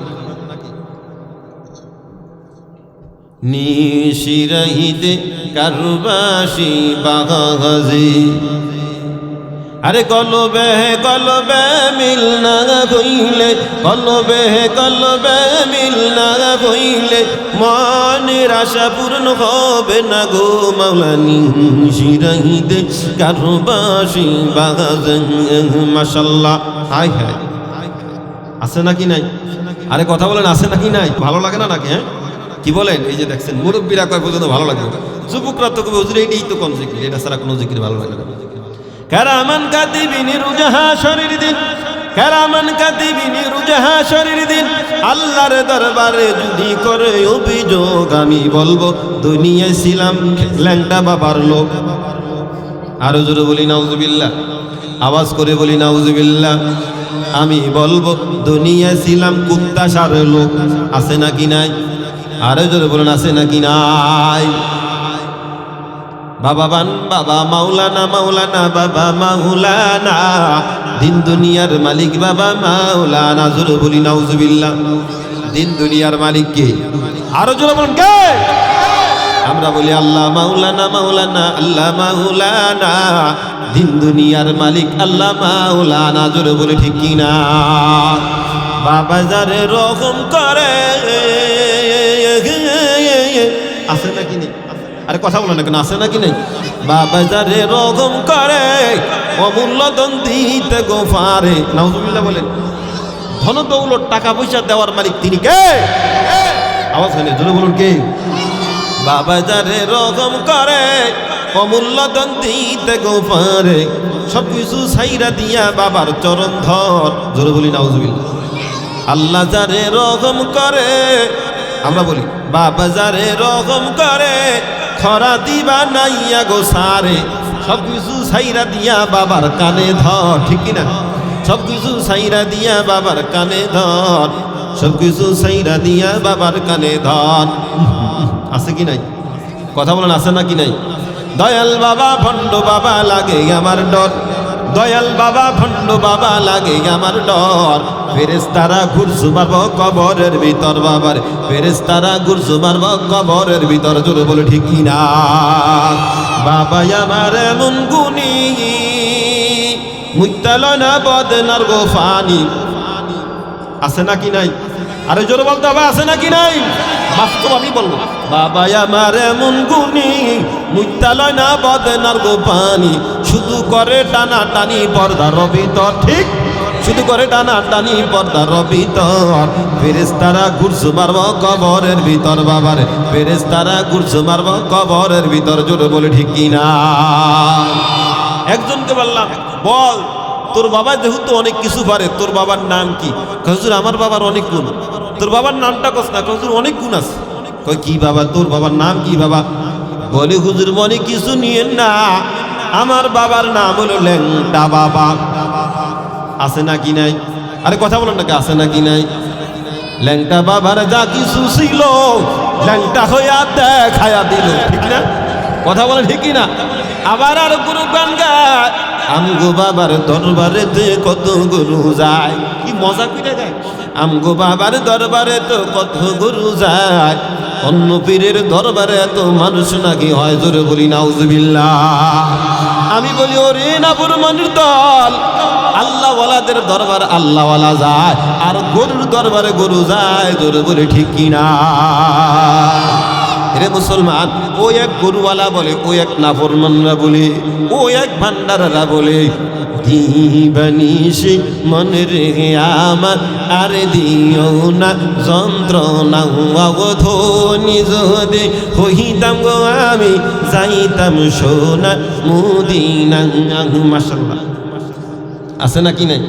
নিশিরাইতে কারবাসি বাগাজি আরে কলবে কলবে মিল না হইলে কলবে কলবে মিল না হইলে মনের আশা পূর্ণ হবে না গো মাওলা নিশিরাইতে কারবাসি বাগাজি মাশাআল্লাহ হাই হাই আছে নাকি নাই আরে কথা বলেন আছে নাকি নাই ভালো লাগে না নাকি হ্যাঁ কি বলেন এই যে দেখছেন মুরব্বীরা কয় পর্যন্ত ভালো লাগে যুবকরা তো কবে হুজুর এইটাই তো কোন জিকির এটা ছাড়া কোনো জিকির ভালো লাগে না কারামান কাতিবিন রুজাহা শরীর দিন কারামান কাতিবিন রুজাহা শরীর দিন আল্লাহর দরবারে যদি করে অভিযোগ আমি বলবো দুনিয়ায় ছিলাম ল্যাংটা বাবার লোক আরো জোরে বলি নাউজুবিল্লাহ আওয়াজ করে বলি নাউজুবিল্লাহ আমি বলবো দুনিয়া ছিলাম কুত্তা সারের লোক আছে নাকি নাই আরো জোরে বলুন আছে নাকি নাই বাবা বান বাবা মাওলানা মাওলানা বাবা মাওলানা দিন দুনিয়ার মালিক বাবা মাওলানা জোরে বলি নাউজুবিল্লাহ দিন দুনিয়ার মালিক কে আরো জোরে বলুন কে আমরা বলি আল্লাহ মাওলানা মাওলানা আল্লাহ মাওলানা দিন দুনিয়ার মালিক আল্লাহ মাওলানা জোরে বলে ঠিক কিনা বাবা যারে রকম করে আছে নাকি নেই আরে কথা বলো না কেন আছে নাকি নেই বাবা যারে রকম করে অমূল্য ধন দিতে গো পারে নাউজুবিল্লাহ বলেন ধন দৌলত টাকা পয়সা দেওয়ার মালিক তিনি কে আওয়াজ হয় না জোরে বলুন কে বাবা যারে রকম করে অমূল্য ধন দিতে গো পারে সবকিছু ছাইরা দিয়া বাবার চরণ ধর জোরে বলি নাউজুবিল্লাহ আল্লাহ যারে রকম করে আমরা বলি বাবা যারে রকম করে খরা দিবা নাইয়া গো সারে সবকিছু ছাইরা দিয়া বাবার কানে ধর ঠিক কিনা সবকিছু ছাইরা দিয়া বাবার কানে ধর সবকিছু ছাইরা দিয়া বাবার কানে ধর আছে কি নাই কথা বলেন আছে নাকি নাই দয়াল বাবা ভণ্ড বাবা লাগে আমার ডর দয়াল বাবা ভণ্ড বাবা লাগে আমার ডর ফেরেশতারা ঘুরছু মারব কবরের ভিতর বাবার ফেরেশতারা ঘুরছু মারব কবরের ভিতর জোরে বলে ঠিক কিনা বাবা আমার এমন গুণী মুক্তালনা বদনার গো ফানি আছে নাকি নাই আরে জোরে বলতে হবে আছে নাকি নাই বাস্তব আমি বলবো বাবা আমার এমন গুণী মুক্তালয় না বদনার গো পানি শুধু করে টানা টানি পর্দার ভিতর ঠিক শুধু করে টানা টানি পর্দার ভিতর ফেরেশতারা ঘুরছু মারব কবরের ভিতর বাবার ফেরেশতারা ঘুরছু মারব কবরের ভিতর জোরে বলে ঠিক কিনা একজনকে বললাম বল তোর বাবা যেহেতু অনেক কিছু পারে তোর বাবার নাম কি হুজুর আমার বাবার অনেক গুণ তোর বাবার নামটা কস না হুজুর অনেক গুণ আছে কই কি বাবা তোর বাবার নাম কি বাবা বলে হুজুর মনে কিছু নিয়েন না আমার বাবার নাম হলো ল্যাংটা বাবা আছে নাকি নাই আরে কথা বলেন নাকি আছে নাকি নাই ল্যাংটা বাবার যা কিছু ছিল ল্যাংটা হইয়া দেখায়া দিল ঠিক না কথা বলে ঠিক না আবার আর গুরু গান গায় আমগো বাবার দরবারে কত গুরু যায় কি মজা করে যায় আমগো বাবার দরবারে তো কত গুরু যায় অন্য পীরের দরবারে এত মানুষ নাকি হয় জোরে বলি নাউজুবিল্লাহ আমি বলি ওরে নাফরমানের দল আল্লাহওয়ালাদের দরবার আল্লাহওয়ালা যায় আর গরুর দরবারে গরু যায় জোরে বলি ঠিক কিনা রে মুসলমান ও এক গরুওয়ালা বলে ও এক নাফরমানরা বলে ও এক ভান্ডাররা বলে দিবানিশি মনে রে আমার আর দিও না যন্ত্রণা অবধনি যদি হইতাম গো আমি যাইতাম সোনা মদিনা মাশাআল্লাহ আছে নাকি নাই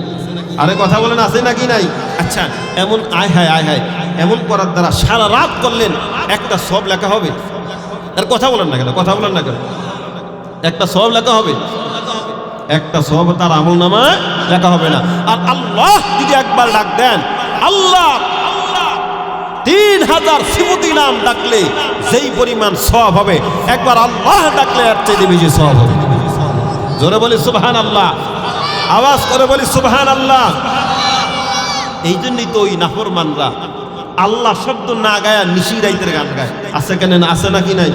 আরে কথা বলেন আছে নাকি নাই আচ্ছা এমন আয় হায় এমন করার দ্বারা সারা রাত করলেন একটা সব লেখা হবে আর কথা বলেন না কেন কথা বলেন না কেন একটা সব লেখা হবে একটা সব তার আমল নামায় লেখা হবে না আর আল্লাহ যদি একবার ডাক দেন আল্লাহ 3000 সিফতি নাম ডাকলে যেই পরিমাণ সওয়াব হবে একবার আল্লাহ ডাকলে এর চেয়ে বেশি সওয়াব হবে জোরে বলি সুবহানাল্লাহ আওয়াজ করে বলি সুবহানাল্লাহ এই জন্যই তো ওই নাফরমানরা আল্লাহ শব্দ না গায়া নিশি রাইতের গান গায়। আছে কেন? আছে নাকি নাই?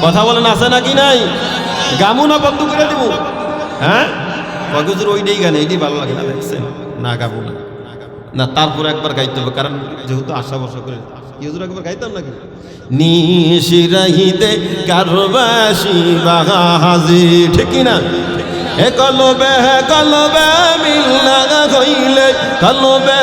কথা বলেন, আছে নাকি নাই? গামু না বন্ধ করে দেব? হ্যাঁ, হুজুর ওইটাই গান, এইটাই ভালো লাগে না, দেখছেন? না গাবো না, না তারপর একবার গাইতে হবে, কারণ যেহেতু আশা বসা করে হুজুর একবার গাইতাম নাকি? নিশি রাইতে কারবাসি বাহাজি, ঠিক না? কলবে মিল্লা গইলে, কলবে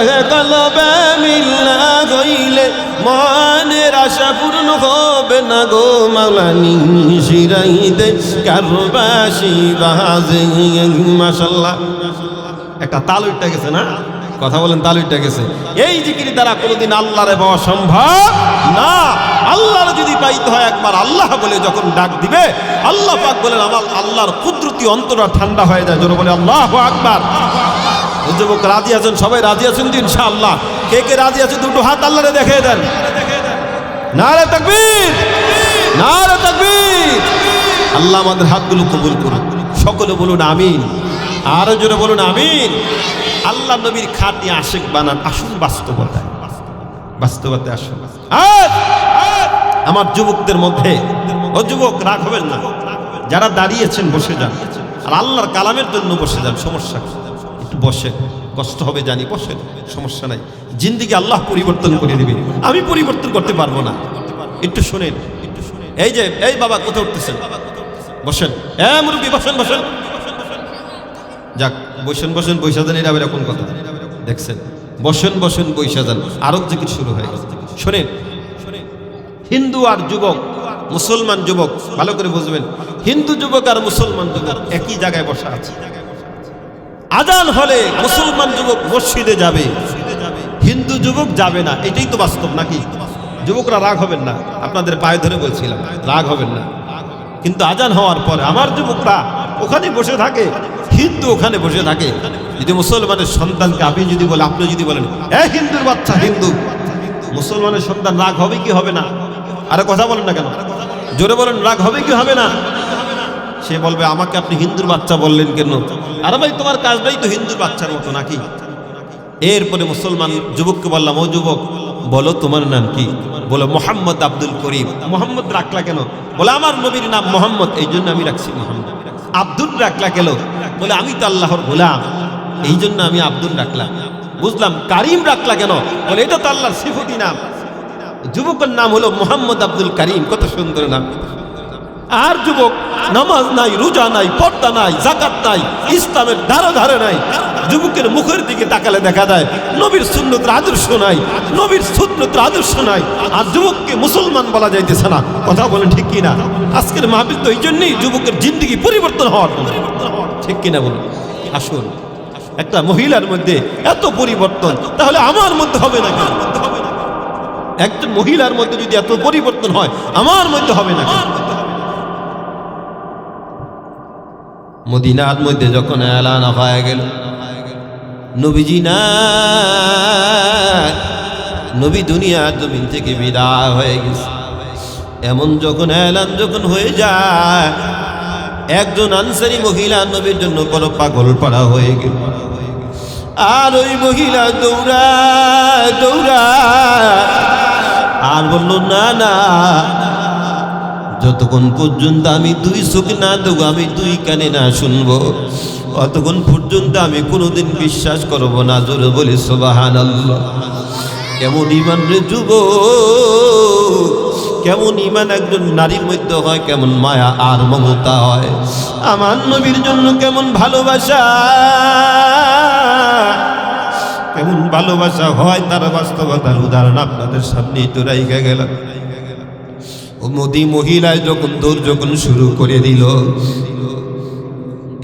মিল্লা গইলে মনের আশা পূর্ণ হবে না গো মাওলা। নিশি রাইতে কারবাসি বাজে। মাশাআল্লাহ, একটা তাল উঠে গেছে না? কথা বলেন, তাল উঠে গেছে। এই জিকির দ্বারা কোনোদিন আল্লাহরে পাওয়া সম্ভব না। আল্লাহর যদি পাইতে হয় একবার আল্লাহ বলে যখন ডাক দিবে, আল্লাহ পাক বলেন আমার আল্লাহর কুদরতি অন্তরটা ঠান্ডা হয়ে যায়। জোরে বলে আল্লাহু আকবার। যুবক রাজি আছেন? সবাই রাজি আছেন তো ইনশাআল্লাহ? কে কে রাজি আছে দুটো হাত আল্লাহরে দেখিয়ে দেন। নারে তাকবীর, নারে তাকবীর। আল্লাহ আমাদের হাতগুলো কবুল করুন। সকলে বলুন আমিন। আরো জোরে বলুন আমিন। আল্লাহ নবীর খাঁটি আশিক বানান। আসুন বাস্তবতায়, বাস্তবতায় আসুন। আমার যুবকদের মধ্যে, ও যুবক রাগ হবেন না, যারা দাঁড়িয়েছেন বসে যান, আর আল্লাহর কালামের জন্য বসে যান। সমস্যা একটু বসে, কষ্ট হবে জানি, বসেন, সমস্যা নাই। জিন্দিগি আল্লাহ পরিবর্তন করে দিবে, আমি পরিবর্তন করতে পারবো না। একটু শোনেন, এই যে এই বাবা কোথায় উঠতেছেন? বসেন। মুরব্বী বসেন, বসেন। যাক, বসেন বসেন বৈশা যান, এটা আবার কোন কথা দেখছেন? বসেন বসেন বৈশা যান। আরব জিকির শুরু হয়ে গেছে। শোনেন, হিন্দু আর যুবক, মুসলমান যুবক, ভালো করে বুঝবেন, হিন্দু যুবক আর মুসলমান যুবক একই জায়গায় বসা আছে। আজান হলে মুসলমান যুবক মসজিদে যাবে, হিন্দু যুবক যাবে না। এটাই তো বাস্তব নাকি? যুবকরা রাগ হবেন না, আপনাদের পায়ে ধরে বলছিলাম, রাগ হবেন না। কিন্তু আজান হওয়ার পরে আমার যুবকরা ওখানে বসে থাকে, হিন্দু ওখানে বসে থাকে। যদি মুসলমানের সন্তানকে আপনি যদি বলে, আপনি যদি বলেন হিন্দুর বাচ্চা হিন্দু, মুসলমানের সন্তান রাগ হবে কি হবে না? আরে কথা বলেন না কেন? জোরে বলেন, রাগ হবে কি হবে না? সে বলবে আমাকে আপনি হিন্দুর বাচ্চা বললেন কেন? আরে ভাই, তোমার কাজটাই তো হিন্দুর বাচ্চার মতো নাকি? এরপরে মুসলমান যুবককে বললাম, ও যুবক বলো তোমার নাম কি? বলে মোহাম্মদ আব্দুল করিম। মোহাম্মদ রাখলা কেন? বলে আমার নবীর নাম মোহাম্মদ, এই জন্য আমি রাখছি মোহাম্মদ। আব্দুল রাখলা কেন? বলে আমি তো আল্লাহর গোলাম, এই জন্য আমি আব্দুল রাখলাম। বুঝলাম। কারিম রাখলা কেন? বলে এটা তো আল্লাহর সিফতি নাম। যুবকের নাম হলো মোহাম্মদ আব্দুল করিম। কত সুন্দর নাম। আর যুবক নামাজ নাই, রোজা নাই, পর্দা নাই, যাকাত নাই, ইসলামের ধারে ধারে নাই। যুবকের মুখের দিকে তাকালে দেখা যায় নবীর সুন্নতের আদর্শ নাই, নবীর সুন্নতের আদর্শ নাই। আর যুবককে মুসলমান বলা যাইতেছে না। কথা বলেন ঠিক কিনা? আজকের মাহফিল তো এই জন্যই যুবকের জিন্দেগি পরিবর্তন হওয়ার, ঠিক কিনা বলুন? আসুন, একটা মহিলার মধ্যে এত পরিবর্তন, তাহলে আমার মধ্যে হবে না কেন? একজন মহিলার মধ্যে যদি এত পরিবর্তন হয়, আমার মধ্যে হবে না কেন? মদিনার মধ্যে যখন এলান হয়ে গেল নবীজি না, নবী দুনিয়ার জমিন থেকে বিদায় হয়ে গেছে, এমন যখন এলান যখন হয়ে যায়, একজন আনসারী মহিলা নবীর জন্য বড় পাগল পাড়া হয়ে গেল। আর ওই মহিলা দৌড়ায় দৌড়ায় আর বলল, না না, যতক্ষণ পর্যন্ত আমি দুই চোখ না দেবো, আমি দুই কানে না শুনবো, অতক্ষণ পর্যন্ত আমি কোনোদিন বিশ্বাস করব না। জোরে বলি সুবহানাল্লাহ। কেমন ঈমান রে যুবক, কেমন ঈমান একজন নারীর মধ্যে হয়, কেমন মায়া আর মমতা হয়, আমার নবীর জন্য কেমন ভালোবাসা, কেমন ভালোবাসা হয়, তার বাস্তবতার উদাহরণ আপনাদের সামনেই তো রাইখা গেলাম। মোদি মহিলায় যখন দৌড় যখন শুরু করে দিল,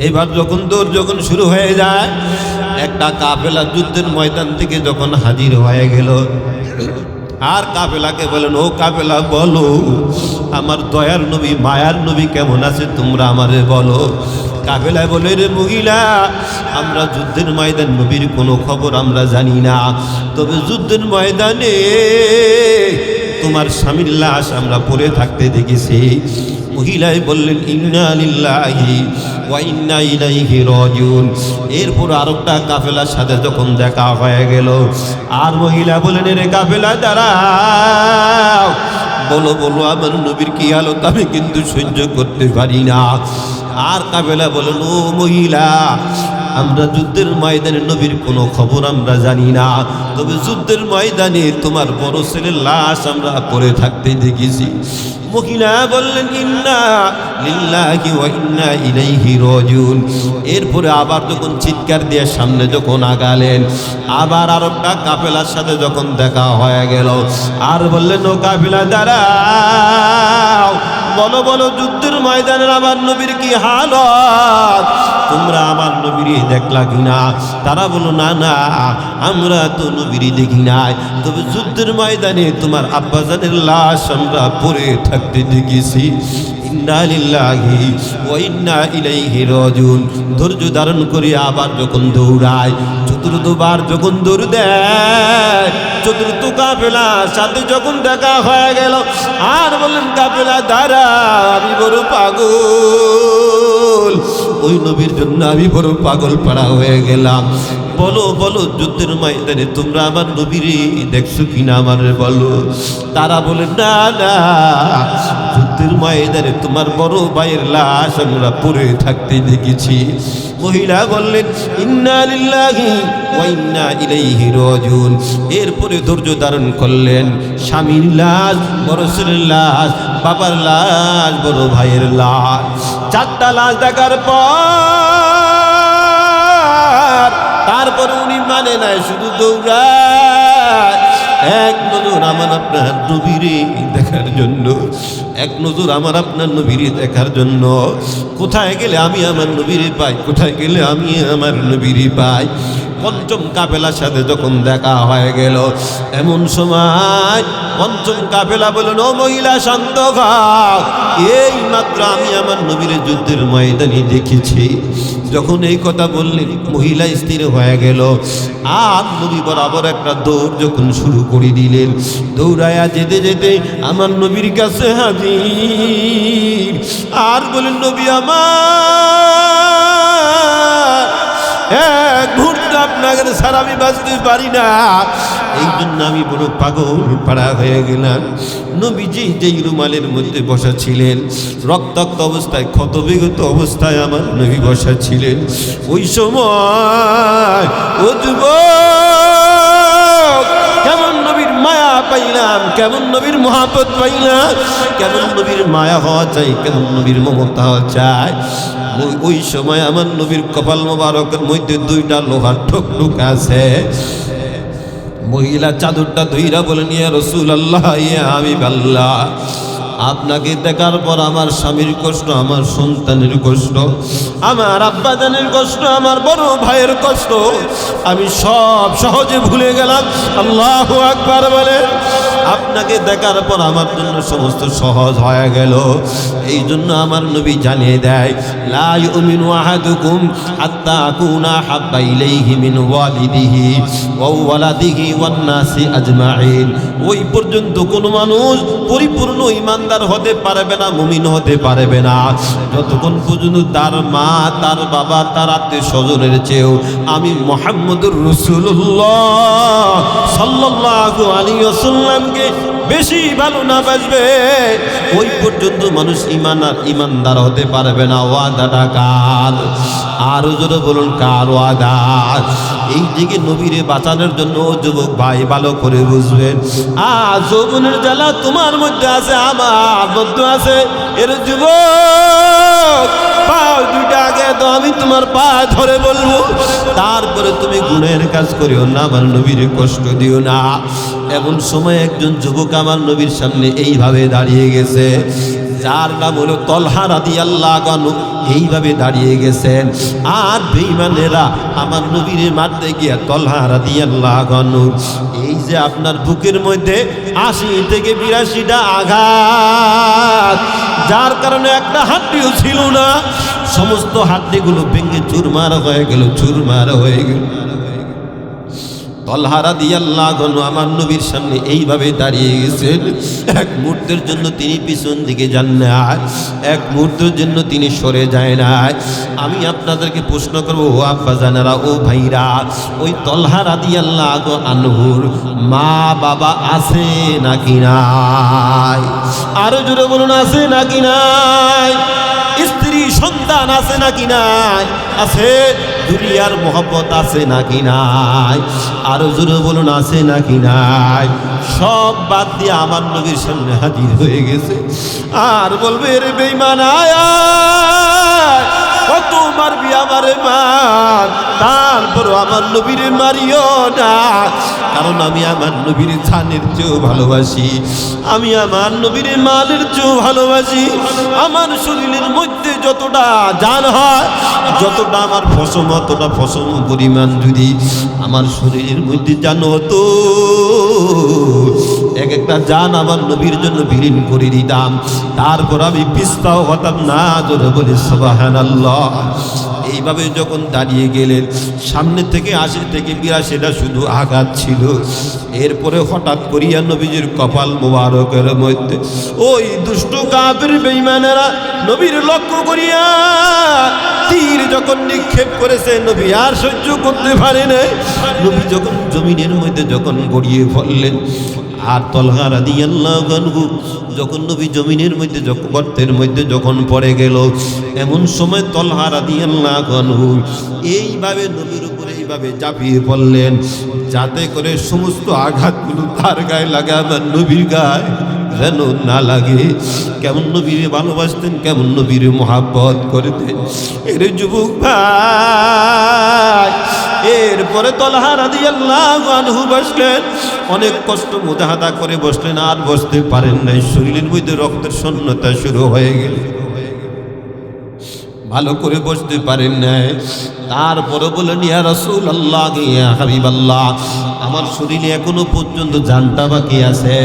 এবার যখন দৌড় যখন শুরু হয়ে যায়, একটা কাফেলা যুদ্ধের ময়দান থেকে যখন হাজির হয়ে গেল, আর কাফেলাকে বলেন, ও কাফেলা বলো আমার দয়ার নবী মায়ার নবী কেমন আছে, তোমরা আমারে বলো। কাফেলায় বলে, রে মহিলা, আমরা যুদ্ধের ময়দান নবীর কোনো খবর আমরা জানি না, তবে যুদ্ধের ময়দানে তোমার স্বামীর লাশ আমরা পড়ে থাকতে দেখেছি। মহিলাই বললেন ইন্না লিল্লাহি ওয়া ইন্না ইলাইহি রাজিউন। এরপর আরেকটা কাফেলার সাথে যখন দেখা হয়ে গেল, আর মহিলা বলেন এর কাফেলা দাঁড়াও, বলো বলো আমার নবীর কি হালত, আমি কিন্তু সহ্য করতে পারি না। আর কাফেলা বলেন ও মহিলা, আমরা যুদ্ধের ময়দানে নবীর কোনো খবর আমরা জানি না, তবে যুদ্ধের ময়দানে তোমার বড় ছেলের লাশ আমরা পড়ে থাকতে দেখেছি। মহিলা বললেন ইন্না লিল্লাহি ওয়া ইন্না ইলাইহি রাজিউন। এরপরে আবার যখন চিৎকার দিয়ে সামনে যখন আগালেন, আবার আরেকটা কাফেলার সাথে যখন দেখা হয়ে গেল, আর বললেন ও কাফেলা দাঁড়াও, বলো বলো যুদ্ধের ময়দানের আমার নবীর কি হালত, তোমরা আমার নবীরে দেখলা কিনা? তারা বলো না না, আমরা তো নবীরে দেখি নাই, তবে যুদ্ধের ময়দানে তোমার আব্বাজানের লাশ আমরা পড়ে থাকতে দেখেছি। ইন্না লিল্লাহি ওয়া ইন্না ইলাইহি রাজিউন। ধৈর্য ধারণ করে আবার যখন দৌড়ায়, চতুর্থবার যখন দৌড় দেয়, চতুর্থ কাফেলার সাথে যখন দেখা হয়ে গেল, আর বললেন কাফেলা দাঁড়া, আমি বড় পাগল, ওই নবীর জন্য আমি বড় পাগল পাড়া হয়ে গেলাম। বলো বলো যুদ্ধের ময়দানে তোমরা আমার নবীরে দেখছো কিনা আমারে বলো। তারা বলে না না, যুদ্ধের ময়দানে তোমার বড় ভাইয়ের লাশ আমরা পড়ে থাকতে দেখেছি। মহিলা বললেন ইন্না লিল্লাহি ওয়া ইন্না ইলাইহি রাজিউন। এরপরে ধৈর্য ধারণ করলেন, স্বামীর লাশ, বড় ছেলের লাশ, বাবার লাশ, বড় ভাইয়ের লাশ, চারটা লাশ দেখার পর তারপরে উনি মানে নাই, শুধু দৌড়ায়। এক নজর আমার আপনার নবীরে দেখার জন্য, এক নজর আমার আপনার নবীরে দেখার জন্য। কোথায় গেলে আমি আমার নবীরে পাই, কোথায় গেলে আমি আমার নবীরে পাই। পঞ্চম কাফেলার সাথে যখন দেখা হয়ে গেল, এমন সময় পঞ্চম কাফেলা বলল ও মহিলা শান্ত হও, এই মাত্র আমি আমার নবীর যুদ্ধের ময়দানে দেখেছি। যখন এই কথা বললেন মহিলা স্থির হয়ে গেল, আর নবী বরাবর একটা দৌড় যখন শুরু করে দিলেন, দৌড়ায়া যেতে যেতে আমার নবীর কাছে হাজির, আর বলেন নবী আমার, এক মুহূর্ত আপনাকে ছাড়া আমি বাঁচতে পারি না, এই জন্য আমি বড় পাগল পাড়া হয়ে গেলাম। নবীজি যেই রুমালের মধ্যে বসা ছিলেন, রক্তাক্ত অবস্থায়, ক্ষতবিগত অবস্থায় আমার নবী বসা ছিলেন, ওই সময় ও যুবক কেমন নবীর মায়া পাইলাম, কেমন নবীর মহাব্বত পাইলাম, কেমন নবীর মায়া হওয়া চাই, কেমন নবীর মমতা হওয়া চাই। ওই সময় আমার নবীর কপাল মোবারকের মধ্যে দুইটা লোহার ঠোক আছে। মহিলা চাদরটা ধইরা বলেন ইয়া রাসূলুল্লাহ, ইয়া হাবিবাল্লাহ, আপনাকে দেখার পর আমার স্বামীর কষ্ট, আমার সন্তানের কষ্ট, আমার আব্বাজানের কষ্ট, আমার বড় ভাইয়ের কষ্ট আমি সব সহজে ভুলে গেলাম। আল্লাহু আকবার বলে। আপনাকে দেখার পর আমার জন্য সমস্ত সহজ হয়ে গেল। এই জন্য আমার নবী জানিয়ে দেয়, লা ইউমিনু আহাদুকুম হাত্তা আকুনা হাব্বা ইলাইহি মিন ওয়ালিদিহি ওয়া ওয়ালাদিহি ওয়ান নাসি আজমাইন। ওই পর্যন্ত কোন মানুষ পরিপূর্ণ ঈমানদার হতে পারবে না, মুমিন হতে পারবে না, যতক্ষণ পর্যন্ত তার মা, তার বাবা, তার আত্মীয় স্বজনের চেয়েও আমি মুহাম্মদুর রাসূলুল্লাহ সাল্লাল্লাহু আলাইহি ওয়াসাল্লামকে বেশি ভালো না বাসবে, ওই পর্যন্ত মানুষ ঈমানদার হতে পারবে না। ওয়াদাটা কার? আরো জোরে বলুন কার ওয়াদা? এই দিকে নবীরে বাঁচানোর জন্য যুবক ভাই ভালো করে বুঝবেন, যৌবনের জ্বালা তোমার মধ্যে আছে, আমার মধ্যে আছে। এর যুবক পাও দুইটা আগে তো আমি তোমার পা ধরে বলবো, তারপরে তুমি গুনাহের কাজ করিও না, আমার নবীরে কষ্ট দিও না। এমন সময় একজন যুবক আমার নবীর সামনে এইভাবে দাঁড়িয়ে গেছে, যার নাম হলো তলহা রাদিয়াল্লাহু আনহু। এইভাবে দাঁড়িয়ে গেছেন, আর বেঈমানেরা আমার নবীরে মারতে গিয়া তলহা রাদিয়াল্লাহু আনহু এই যে আপনার বুকের মধ্যে ৮০ থেকে ৮২টা আঘাত, যার কারণে একটা হাড্ডিও ছিল না, সমস্ত হাড্ডিগুলো ভেঙে চুরমার হয়ে গেল, চুরমার হয়ে গেল। তলহা রাদিয়াল্লাহু আনহু আমার নবীর সামনে এইভাবে দাঁড়িয়ে গেছেন। এক মুহূর্তের জন্য তিনি পিছন দিকে যান না, এক মুহূর্তের জন্য তিনি সরে যায় না। আমি আপনাদেরকে প্রশ্ন করবো, ও আব্বাজানেরা, ও ভাইরা, ওই তলহা রাদিয়াল্লাহু আনহুর মা বাবা আছে নাকি নাই? আরো জোরে বলুন, আছে নাকি নাই? স্ত্রী সন্তান আছে নাকি নাই? আছে। দুনিয়ার মোহব্বত আছে নাকি নাই? আরো জোরে বলুন, আছে নাকি নাই? সব বাদ দিয়ে আমার নবীর সামনে হাজির হয়ে গেছে। আর বলবে, রে বেঈমান, আয় কত মারবি আমারে মার, তারপরও আমার নবীরে মারিও না, কারণ আমি আমার নবীর জানের চেয়েও ভালোবাসি, আমি আমার নবীর মালের চেয়েও ভালোবাসি। আমার শরীরের মধ্যে যতটা জান হয়, যতটা আমার ফসম, অতটা ফসম পরিমাণ যদি আমার শরীরের মধ্যে জান হতো, এক একটা জান আমার নবীর জন্য বিলীন করে দিতাম, তারপর আমি পিছতাও হতাম না। জোরে বলি সুবহানাল্লাহ। এইভাবে যখন দাঁড়িয়ে গেলেন, সামনে থেকে 80 থেকে 82টা শুধু আঘাত ছিল। এরপরে হঠাৎ করিয়া নবীজির কপাল মোবারকের মধ্যে ওই দুষ্ট কাফির বেঈমানেরা নবীর লক্ষ্য করিয়া তীর যখন নিক্ষেপ করেছে, নবী আর সহ্য করতে পারে নাই। নবী যখন জমিনের মধ্যে যখন গড়িয়ে পড়লেন, আর তলহা রাদিয়াল্লাহু আনহু যখন নবী জমিনের মধ্যে গর্তের মধ্যে যখন পড়ে গেল, এমন সময় তলহা রাদিয়াল্লাহু আনহু এইভাবে নবীর উপরে এইভাবে ঝাঁপিয়ে পড়লেন, যাতে করে সমস্ত আঘাতগুলো তার গায়ে লাগে, আমার নবীর গায়ে যেন না লাগে। কেমন নবীরে ভালোবাসতেন, কেমন নবীরে মহাব্বত করতেন। এর যুবক ভাই, এরপরে তলহা রাদিয়াল্লাহু আনহু বসলেন, অনেক কষ্ট মুজাহাদা করে বসলেন, আর বসতে পারেন নাই। শরীরের মধ্যে রক্তের শূন্যতা শুরু হয়ে গেল, ভালো করে বসতে পারেন নাই। তারপরে বলেন, ইয়া রাসূলুল্লাহ, ইয়া হাবিবাল্লাহ, আমার শরীরে এখনো পর্যন্ত জানটা বাকি আছে,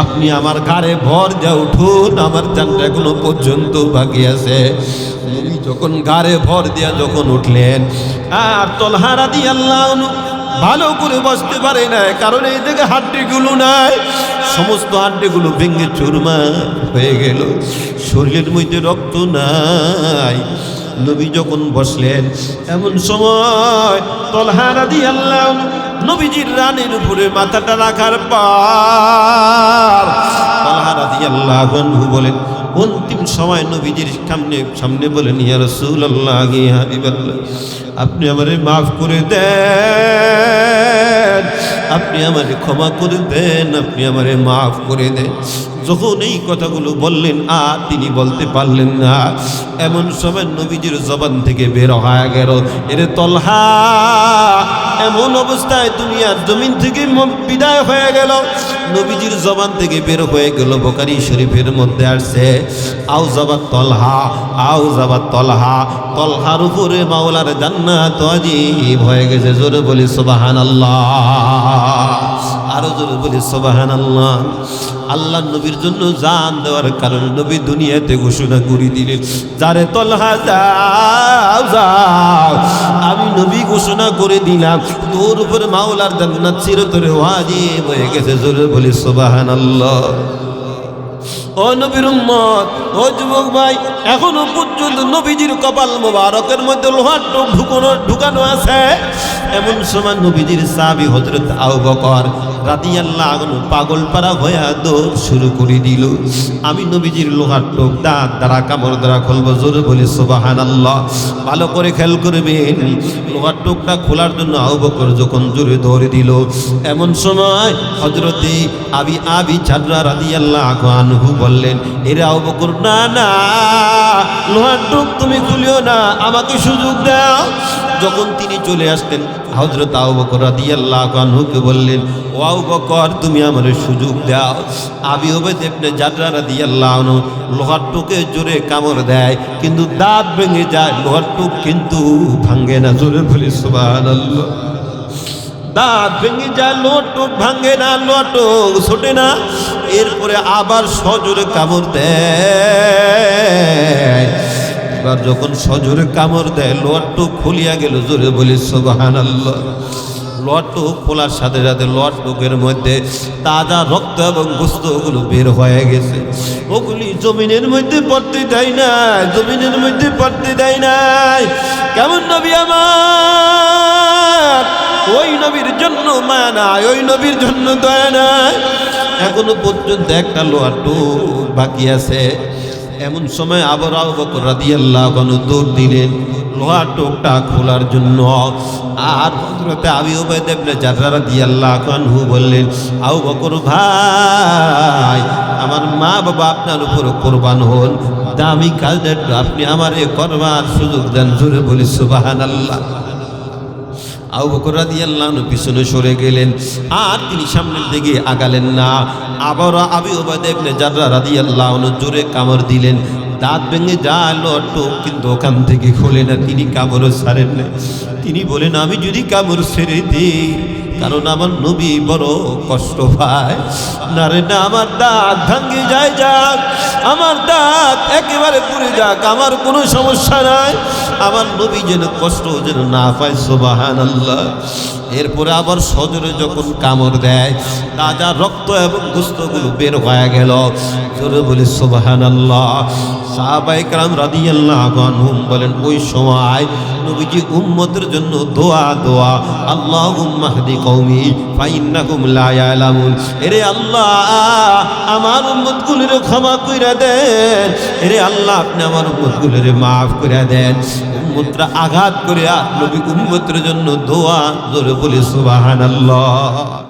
আপনি আমার ঘাড়ে ভর দিয়ে উঠুন, আমার জানটা এখনো পর্যন্ত বাকি আছে। নবী যখন ঘাড়ে ভর দিয়া যখন উঠলেন, আর তলহা রাদিয়াল্লাহু আনহু ভালো করে বসতে পারে না, কারণ এই দিকে হাড্ডিগুলো নাই, সমস্ত হাড্ডিগুলো ভেঙে চুরমার হয়ে গেল, শরীরের মধ্যে রক্ত নাই। নবী যখন বসলেন, এমন সময় তলহা রাদিয়াল্লাহু আনহু নবীজির রানের উপরে মাথাটা রাখার পর তলহা রাদিয়াল্লাহু আনহু বলেন, অন্তিম সময় নবীজির সামনে বলেন, ইয়া রাসূলুল্লাহ, ইয়া হাবিবাল্লাহ, আপনি আমারে মাফ করে দেন, আপনি আমারে ক্ষমা করে দেন, আপনি আমারে মাফ করে দেন। যখন এই কথাগুলো বললেন, আর তিনি বলতে পারলেন না, এমন সময় নবীজির জবান থেকে বের হয়ে গেল, এরে তলহা, এমন অবস্থায় দুনিয়ার জমিন থেকে বিদায় হয়ে গেল। নবীজির জবান থেকে বের হয়ে গেল, বুখারী শরীফের মধ্যে আসছে, আও যাবাত তলহা, আও যাবাত তলহা, তলহার উপরে মাওলার জান্নাত ওয়াজিব হয়ে গেছে। জোরে বলি সুবহানাল্লাহ, আরো জোরে বলি সুবহানাল্লাহ। আল্লাহ নবীর জন্য জান দেওয়ার কারণে নবী দুনিয়াতে ঘোষণা করে দিলেন, যারে তলহা যাও যাও, আমি নবী ঘোষণা করে দিলাম, তোর উপরে মাওলার জান্নাত চিরতরে ওয়াজিব হয়ে গেছে। জোরে বলি সুবহানাল্লাহ। ও নবীর উম্মত, ও যুবক ভাই, এখনো পর্যন্ত নবীজির কপাল মোবারকের মধ্যে লোহার টোপ ঢুকানো আছে। এমন সময় নবীজির সাহাবী হযরত আবু বকর রাদিয়াল্লাহু আনহু পাগল পারা হয়ে দৌড় শুরু করে দিল। আমি নবীজির লোহার টোপ দাঁত দ্বারা কামড় দ্বারা খুলব। জোরে বলি সুবহানাল্লাহ। ভালো করে খেয়াল করবেন, লোহার টোপটা খোলার জন্য আবু বকর যখন জোরে দৌড়ে দিল, এমন সময় হযরতে আবি জাররা রাদিয়াল্লাহু আনহু বললেন, এরে আবু বকর, না না, লোহার টোপ তুমি খুলিও না, আমাকে সুযোগ দাও। যখন তিনি চলে আসতেন, হযরত আবু বকর রাদিয়াল্লাহু আনহুকে বললেন, ও আবু বকর, তুমি আমারে সুযোগ দাও। আবি উবাইদা ইবনে জাররা রাদিয়াল্লাহু আনহু লোহার টোকে জোরে কামড় দেয়, কিন্তু দাঁত ভেঙে যায়, লোহার টোক কিন্তু ভাঙে না। জোরে বলি সুবহানাল্লাহ। দাঁত ভেঙে যায়, লোহার টোক ভাঙে না, লোহার টোক ছোটে না। এরপরে আবার সজোরে কামড় দেয়। এবার যখন সজোরে কামড় দেয়, লোহার টোপ খুলিয়া গেল। জোরে বলি সুবহানাল্লাহ। লোয়াটুক খোলার সাথে সাথে লোয়াটুকের মধ্যে তাজা রক্ত এবং গোস্তগুলো বের হয়ে গেছে। ওগুলি জমিনের মধ্যে পড়তে দেয় নাই, জমিনের মধ্যে পড়তে দেয় নাই। কেমন নবী আমার, ওই নবীর জন্য মায়া নাই, ওই নবীর জন্য দয়া নাই। এখনো পর্যন্ত একটা লোয়াটুক বাকি আছে। এমন সময় আবার আবু বকর রাদিয়াল্লাহু আনহু দৌড় দিলেন লোহার টোপটা খোলার জন্য। আর হযরতে আবু উবাইদা ইবনে জাররাহ রাদিয়াল্লাহু আনহু বললেন, আবু বকর ভাই, আমার মা বাবা আপনার উপর কুরবান হন, দামি কাজটা একটু আপনি আমারে করবার সুযোগ দেন। জোরে বলি সুবহানাল্লাহ। আবু বকর রাদিয়াল্লাহু আনহু পিছনে সরে গেলেন, আর তিনি সামনের দিকে আগালেন না। আবার আবু উবাইদা ইবনে জাররাহ রাদিয়াল্লাহু আনহু জোরে কামড় দিলেন, দাঁত ভেঙে যায় লোহাটুক, কিন্তু ওখান থেকে খোলে না। তিনি কামড়ও ছাড়েন না। তিনি বলেন, আমি যদি কামড় ছেড়ে দিই, কারণ আমার নবী বড় কষ্ট পায় না রে, না আমার দাঁত ভাঙে যায়, যাক আমার দাঁত একেবারে পুড়ে যাক, আমার কোনো সমস্যা নাই, আমার নবী যেন কষ্ট যেন না পায়। সুবহানাল্লাহ। এরপরে আবার সজোরে যখন কামড় দেয়, তাজা রক্ত এবং গোস্তগুলো বের হয়ে গেল। জোরে বলি সুবহানাল্লাহ। সাহাবায়ে কেরাম রাদিয়াল্লাহু আনহুম বলেন, ওই সময় নবীজি উম্মতের জন্য দোয়া, আল্লাহুম্মা হদি কওমি ফাইন্নাকুম লা ইয়ালামুন। এরে আল্লাহ, আমার উম্মতগুলোরে ক্ষমা কইরা দেন। এরে আল্লাহ, আপনি আমার উম্মতগুলোরে মাফ কইরা দেন। উম্মতরা আঘাত করে নবী উম্মতের জন্য দোয়া। জোরে বলি সুবহানাল্লাহ।